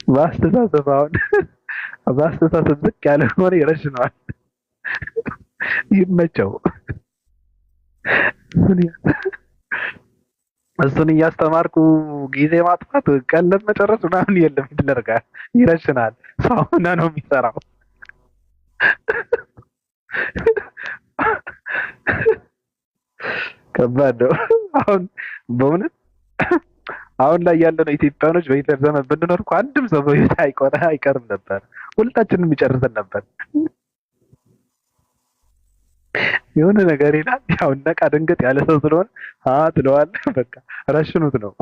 በአስተሳሰብ አሁን በአስተሳሰብ ዝቅ ያለ ሆነ ይረሽነዋል። ይመቸው። እሱን እያስተማርኩ ጊዜ ማጥፋት ቀለብ መጨረስ ምናምን የለም። ይደረጋል፣ ይረሽናል። ሳውና ነው የሚሰራው። ከባድ ነው። አሁን በእውነት አሁን ላይ ያለነው ኢትዮጵያኖች በሂትለር ዘመን ብንኖር እኮ አንድም ሰው በህይወት አይቀርም ነበር። ሁላችንም ይጨርሰን ነበር። የሆነ ነገር ይላል። ያው ነቃ ደንገጥ ያለ ሰው ስለሆነ ትለዋለህ። በቃ ረሽኑት ነው።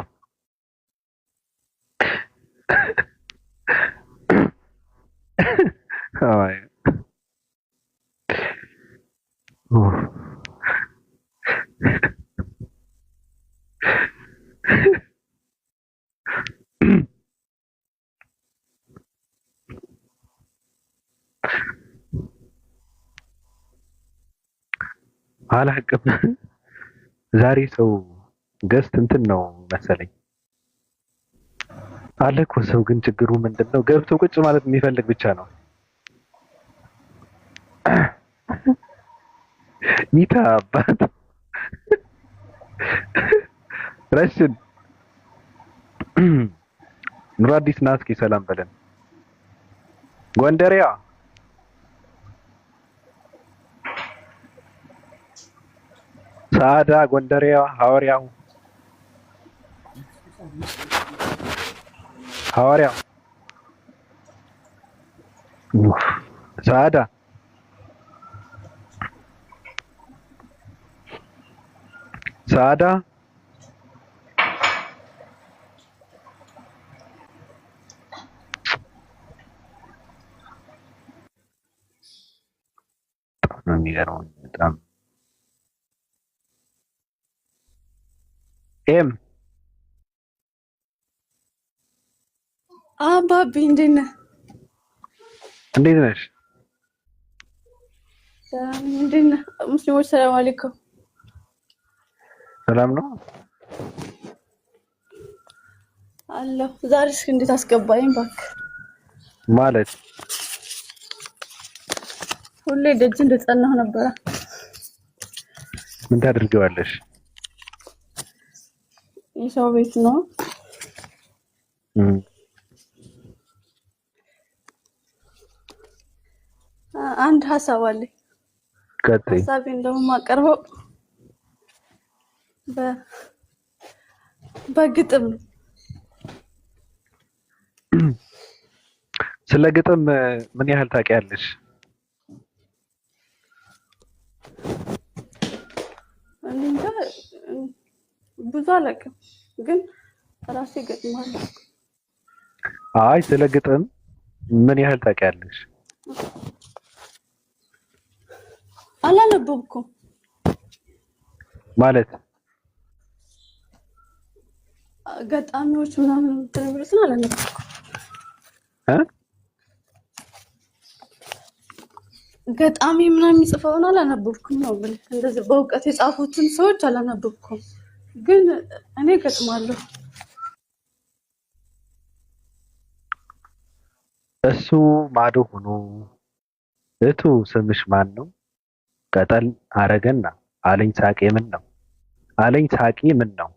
አይ አላውቅም። ዛሬ ሰው ገስት እንትን ነው መሰለኝ አለ እኮ ሰው። ግን ችግሩ ምንድነው? ገብቶ ቁጭ ማለት የሚፈልግ ብቻ ነው። ሚታ አባት ረሽን ኑር አዲስ ና እስኪ ሰላም በለን። ጎንደሬያ ሳዳ ጎንደሬያ ሐዋርያው ሳዳ ነው የሚገርመው በጣም። አባቢ እንዴት ነህ? እንዴት ነሽ? እንዴት ነህ? ሙስሊሞች ሰላም አለይኩም። ሰላም ነው አለሁ። ዛሬ እስኪ እንዴት አስገባኝ እባክህ። ማለት ሁሌ ደጅ እንደጸናሁ ነበረ። ምን ታደርጊዋለሽ? የሰው ቤት ነው። አንድ ሀሳብ አለኝ። ቀጥይ። ሀሳቤን ደግሞ የማቀርበው በግጥም ነው። ስለ ግጥም ምን ያህል ታውቂያለሽ? እንጃ ብዙ አላውቅም፣ ግን ራሴ ገጥማለሁ። አይ ስለ ግጥም ምን ያህል ታውቂያለሽ? አላነበብኩም ማለት ገጣሚዎች ምናምን ትንብሩትን አላነበብኩም። ገጣሚ ምናምን የሚጽፈውን አላነበብኩም ነው ብለህ እንደዚህ በእውቀት የጻፉትን ሰዎች አላነበብኩም። ግን እኔ ገጥማለሁ። እሱ ማዶ ሆኖ እቱ ስምሽ ማን ነው? ቀጠል አረገና አለኝ ሳቄ ምን ነው? አለኝ ሳቄ ምን ነው?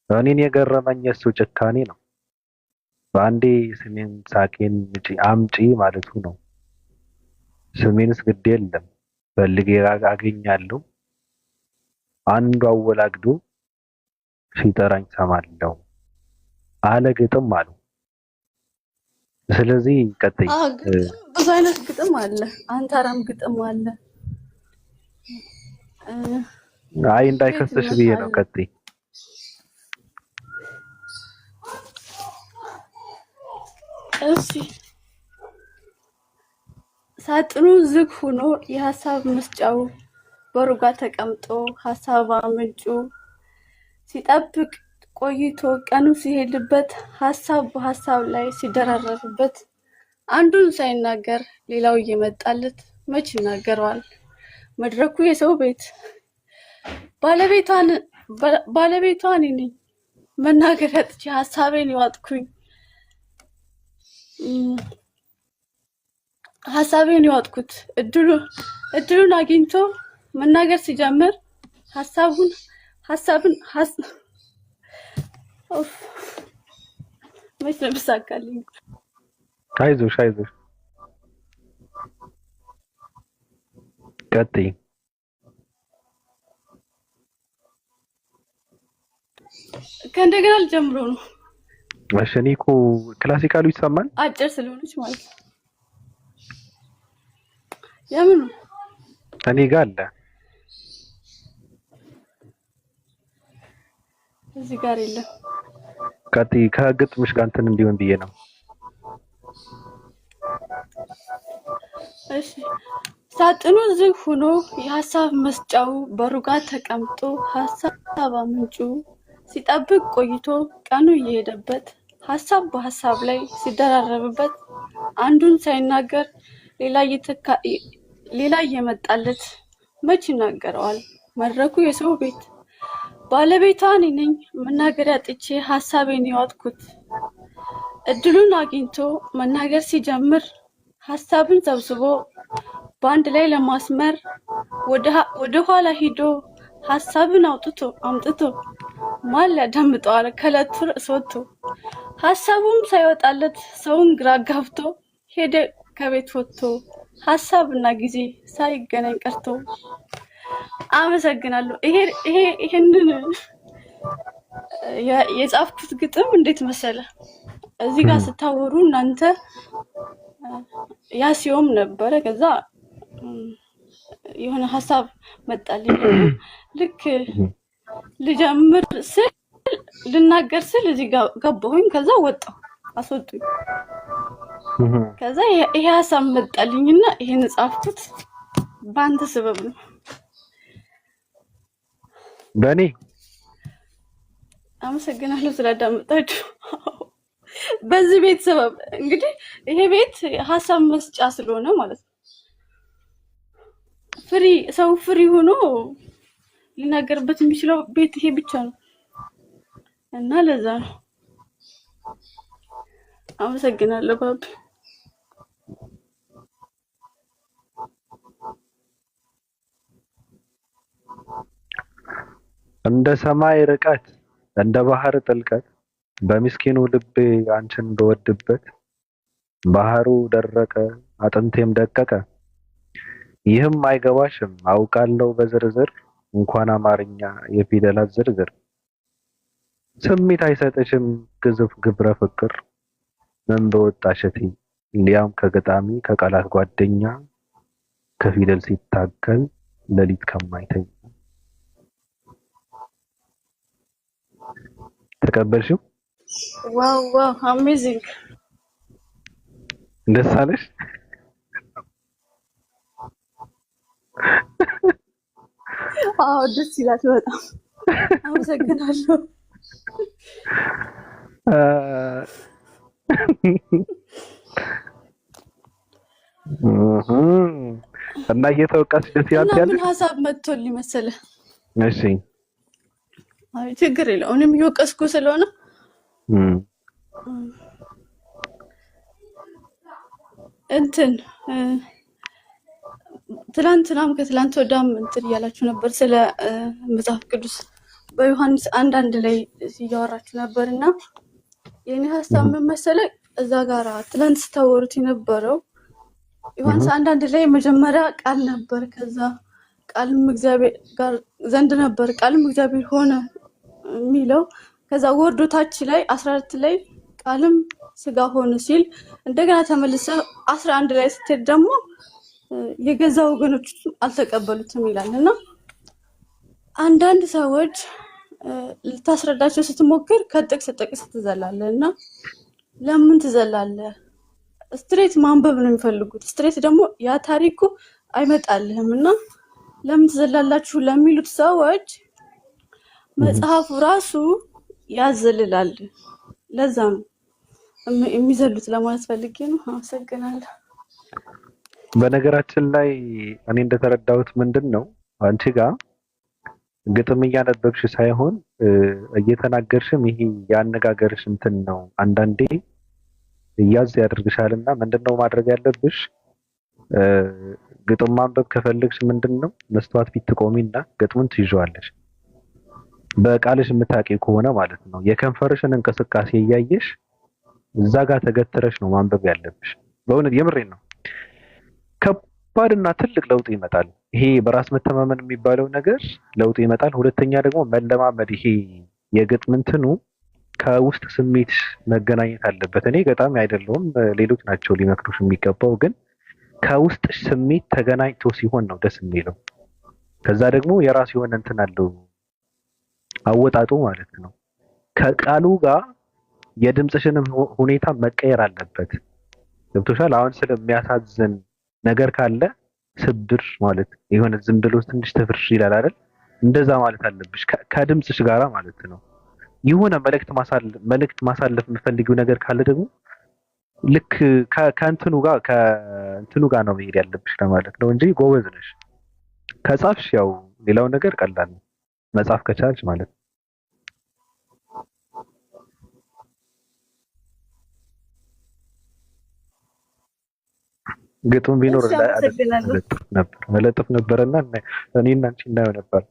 እኔን የገረመኝ የሱ ጭካኔ ነው። በአንዴ ስሜን ሳቄን አምጪ ማለቱ ነው። ስሜንስ ግድ የለም ፈልጌ አገኛለሁ። አንዱ አወላግዶ ሲጠራኝ ሰማለሁ አለ ግጥም አሉ። ስለዚህ ቀጥይ። ግጥም ብዙ አይነት ግጥም አለ። አንተራም ግጥም አለ። አይ እንዳይከስሽ ብዬ ነው። ቀጥይ። እሺ ሳጥኑ ዝግ ሆኖ የሀሳብ መስጫው በሩጋ ተቀምጦ ሀሳብ አመንጩ ሲጠብቅ ቆይቶ ቀኑ ሲሄድበት ሀሳብ በሀሳብ ላይ ሲደራረብበት አንዱን ሳይናገር ሌላው እየመጣለት መች ይናገረዋል? መድረኩ የሰው ቤት ባለቤቷን ነኝ መናገር አጥቼ ሀሳቤን ይዋጥኩኝ ሀሳቤን ይዋጥኩት እድሉን አግኝቶ መናገር ሲጀምር ሀሳብን መች ነው የሚሳካልኝ? አይዞሽ ቀጥይ። ከእንደገና ልጀምሮ ነው። እሺ እኔ እኮ ክላሲካሉ ይሰማል አጭር ስለሆነች ማለት ነው። የምኑ እኔ ጋር አለ እዚህ ጋር የለም። ቀጥይ። ከግጥምሽ ጋር እንትን እንዲሆን ብዬ ነው። እሺ ሳጥኑ ዝግ ሆኖ የሀሳብ መስጫው በሩጋ ተቀምጦ ሀሳብ አመንጩ ሲጠብቅ ቆይቶ ቀኑ እየሄደበት ሀሳብ በሀሳብ ላይ ሲደራረብበት አንዱን ሳይናገር ሌላ እየመጣለት መች ይናገረዋል? መድረኩ የሰው ቤት ባለቤቷ እኔ ነኝ መናገር አጥቼ ሀሳቤን ያዋጥኩት እድሉን አግኝቶ መናገር ሲጀምር ሀሳብን ሰብስቦ በአንድ ላይ ለማስመር ወደ ኋላ ሂዶ ሀሳብን አምጥቶ ማን ሊያዳምጠዋል ከዕለቱ ርዕስ ወጥቶ ሀሳቡም ሳይወጣለት ሰውን ግራ ጋብቶ ሄደ ከቤት ወጥቶ ሀሳብና ጊዜ ሳይገናኝ ቀርቶ። አመሰግናለሁ። ይሄንን የጻፍኩት ግጥም እንዴት መሰለ? እዚህ ጋር ስታወሩ እናንተ ያሲዮም ነበረ። ከዛ የሆነ ሀሳብ መጣልኝ። ልክ ልጀምር ስል ልናገር ስል እዚህ ጋር ገባሁኝ። ከዛ ወጣሁ፣ አስወጡኝ። ከዛ ይሄ ሀሳብ መጣልኝና ይሄን ጻፍኩት። በአንተ ሰበብ ነው። በእኔ አመሰግናለሁ ስላዳመጣችሁ። በዚህ ቤት ሰበብ እንግዲህ ይሄ ቤት ሀሳብ መስጫ ስለሆነ ማለት ነው። ሰው ፍሪ ሆኖ ሊናገርበት የሚችለው ቤት ይሄ ብቻ ነው እና ለዛ ነው። አመሰግናለሁ ባቢ። እንደ ሰማይ ርቀት እንደ ባህር ጥልቀት በምስኪኑ ልቤ አንቺን በወድበት ባህሩ ደረቀ አጥንቴም ደቀቀ። ይህም አይገባሽም አውቃለሁ በዝርዝር እንኳን አማርኛ የፊደላት ዝርዝር ስሜት አይሰጥሽም ግዙፍ ግብረ ፍቅር ምን በወጣሽቲ ሊያም ከገጣሚ ከቃላት ጓደኛ ከፊደል ሲታገል ሌሊት ከማይተኛ። ተቀበልሽው? ዋው አሜዚንግ። ደስ አለሽ? አዎ ደስ ይላል በጣም። አመሰግናለሁ። እና እየተወቃሽ ደስ ይላል ያለሽ? ምን ሀሳብ መጥቶልኝ መሰለህ? እሺ አይ ችግር የለውም። እኔም እየወቀስኩ ስለሆነ እንትን ትላንትናም ከትላንት ወዳም እንትን እያላችሁ ነበር ስለ መጽሐፍ ቅዱስ በዮሐንስ 1:1 ላይ እያወራችሁ ነበር እና የኔ ሀሳብ ምን መሰለህ እዛ ጋር ትላንት ስታወሩት የነበረው ዮሐንስ 1:1 ላይ መጀመሪያ ቃል ነበር፣ ከዛ ቃልም እግዚአብሔር ጋር ዘንድ ነበር፣ ቃልም እግዚአብሔር ሆነ የሚለው ከዛ ወርዶ ታች ላይ 14 ላይ ቃልም ስጋ ሆነ ሲል እንደገና ተመልሰ 11 ላይ ስትሄድ ደግሞ የገዛ ወገኖች አልተቀበሉትም ይላል እና አንዳንድ ሰዎች ልታስረዳቸው ስትሞክር ከጥቅስ ጥቅስ ትዘላለህ እና ለምን ትዘላለህ? ስትሬት ማንበብ ነው የሚፈልጉት። ስትሬት ደግሞ ያ ታሪኩ አይመጣልህም እና ለምን ትዘላላችሁ ለሚሉት ሰዎች መጽሐፉ ራሱ ያዘልላል። ለዛ ነው የሚዘሉት ለማለት ፈልጌ ነው። አመሰግናለሁ። በነገራችን ላይ እኔ እንደተረዳሁት ምንድን ነው አንቺ ጋር ግጥም እያነበብሽ ሳይሆን እየተናገርሽም ይሄ ያነጋገርሽ እንትን ነው አንዳንዴ እያዝ ያደርግሻልና ምንድነው ማድረግ ያለብሽ? ግጥም ማንበብ ከፈለግሽ ምንድነው መስተዋት ፊት ትቆሚና ግጥሙን ትይዣለሽ። በቃልሽ የምታውቂው ከሆነ ማለት ነው የከንፈርሽን እንቅስቃሴ እያየሽ እዛ ጋር ተገትረሽ ነው ማንበብ ያለብሽ። በእውነት የምሬን ነው። ከባድና ትልቅ ለውጥ ይመጣል። ይሄ በራስ መተማመን የሚባለው ነገር ለውጥ ይመጣል። ሁለተኛ ደግሞ መለማመድ፣ ይሄ የግጥም እንትኑ ከውስጥ ስሜት መገናኘት አለበት። እኔ ገጣሚ አይደለሁም፣ ሌሎች ናቸው ሊመክሩሽ የሚገባው። ግን ከውስጥ ስሜት ተገናኝቶ ሲሆን ነው ደስ የሚለው። ከዛ ደግሞ የራሱ የሆነ እንትን አለው አወጣጡ ማለት ነው። ከቃሉ ጋር የድምፅሽንም ሁኔታ መቀየር አለበት። ገብቶሻል? አሁን ስለሚያሳዝን ነገር ካለ ስብር ማለት የሆነ ዝም ብሎ ትንሽ ትፍርሽ ይላል አይደል? እንደዛ ማለት አለብሽ ከድምፅሽ ጋራ ማለት ነው። የሆነ መልእክት ማሳለፍ የምፈልጊው ነገር ካለ ደግሞ ልክ ከእንትኑ ጋር ነው መሄድ ያለብሽ ለማለት ነው እንጂ ጎበዝ ነሽ። ከጻፍሽ ያው ሌላው ነገር ቀላል ነው፣ መጻፍ ከቻልሽ ማለት ነው። ግጥም ቢኖር መለጥፍ ነበርና እኔና አንቺ እናየው ነበር።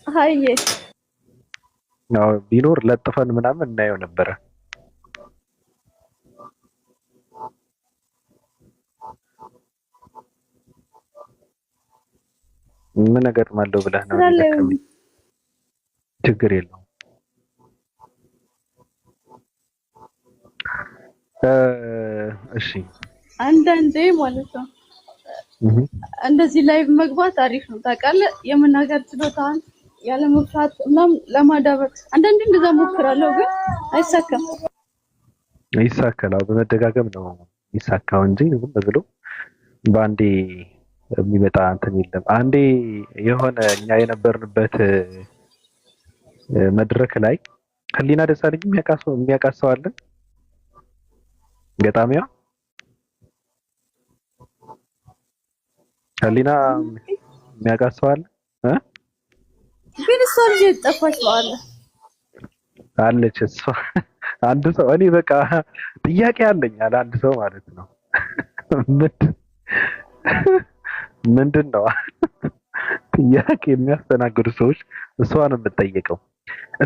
ሃይዬ ነው ቢኖር ለጥፈን ምናምን እናየው ነበረ። ምን እገጥማለሁ ብለህ ነው? ችግር የለውም። እሺ አንዳንዴ ማለት ነው እንደዚህ ላይቭ መግባት አሪፍ ነው ታውቃለህ። የመናገር ችሎታን ያለ መፍራት ምናምን ለማዳበር አንዳንዴ እንደዛ ሞክራለሁ፣ ግን አይሳካም። ይሳካል፣ በመደጋገም ነው ይሳካው እንጂ ዝም ብሎ በአንዴ የሚመጣ እንትን የለም። አንዴ የሆነ እኛ የነበርንበት መድረክ ላይ ህሊና ደሳለኝ የሚያውቃሰው አለ ገጣሚያ ህሊና የሚያውቃሰው አለ ግን እሷ ልጅ የጠፋች አለ አለች። እሷ አንድ ሰው እኔ በቃ ጥያቄ አለኝ አለ አንድ ሰው ማለት ነው። ምንድን ነው ጥያቄ የሚያስተናግዱ ሰዎች እሷ ነው የምትጠይቀው።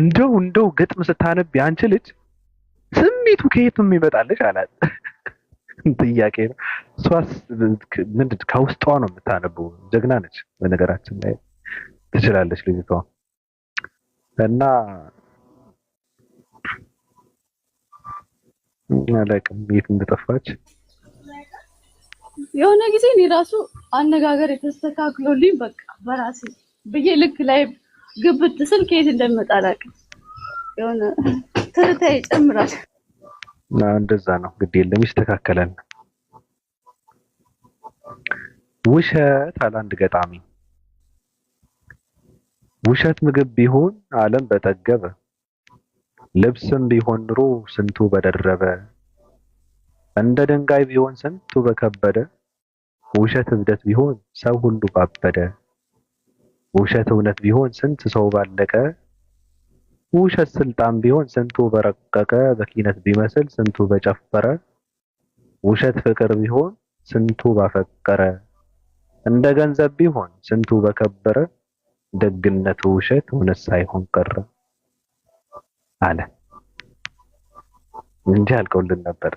እንደው ግጥም ስታነብ አንቺ ልጅ ስሜቱ ከየትም ይመጣልሽ አላት። ጥያቄ ነው። እሷስ ምንድን ከውስጧ ነው የምታነበው። ጀግና ነች በነገራችን ላይ ትችላለች ልጅቷ። እና አላውቅም የት እንደጠፋች። የሆነ ጊዜ እኔ ራሱ አነጋገር የተስተካክሎልኝ በቃ በራሴ ብዬ ልክ ላይ ግብት ስል ከየት እንደሚመጣ አላውቅም። የሆነ ትርታ ይጨምራል። እንደዛ ነው። ግድ የለም ይስተካከላል። ውሸት አለ አንድ ገጣሚ። ውሸት ምግብ ቢሆን ዓለም በጠገበ፣ ልብስም ቢሆን ኑሮ ስንቱ በደረበ፣ እንደ ድንጋይ ቢሆን ስንቱ በከበደ፣ ውሸት እብደት ቢሆን ሰው ሁሉ ባበደ፣ ውሸት እውነት ቢሆን ስንት ሰው ባለቀ፣ ውሸት ስልጣን ቢሆን ስንቱ በረቀቀ፣ በኪነት ቢመስል ስንቱ በጨፈረ፣ ውሸት ፍቅር ቢሆን ስንቱ ባፈቀረ፣ እንደ ገንዘብ ቢሆን ስንቱ በከበረ፣ ደግነቱ ውሸት እውነት ሳይሆን ቀረ አለ እንጂ አልቀውልን ነበር።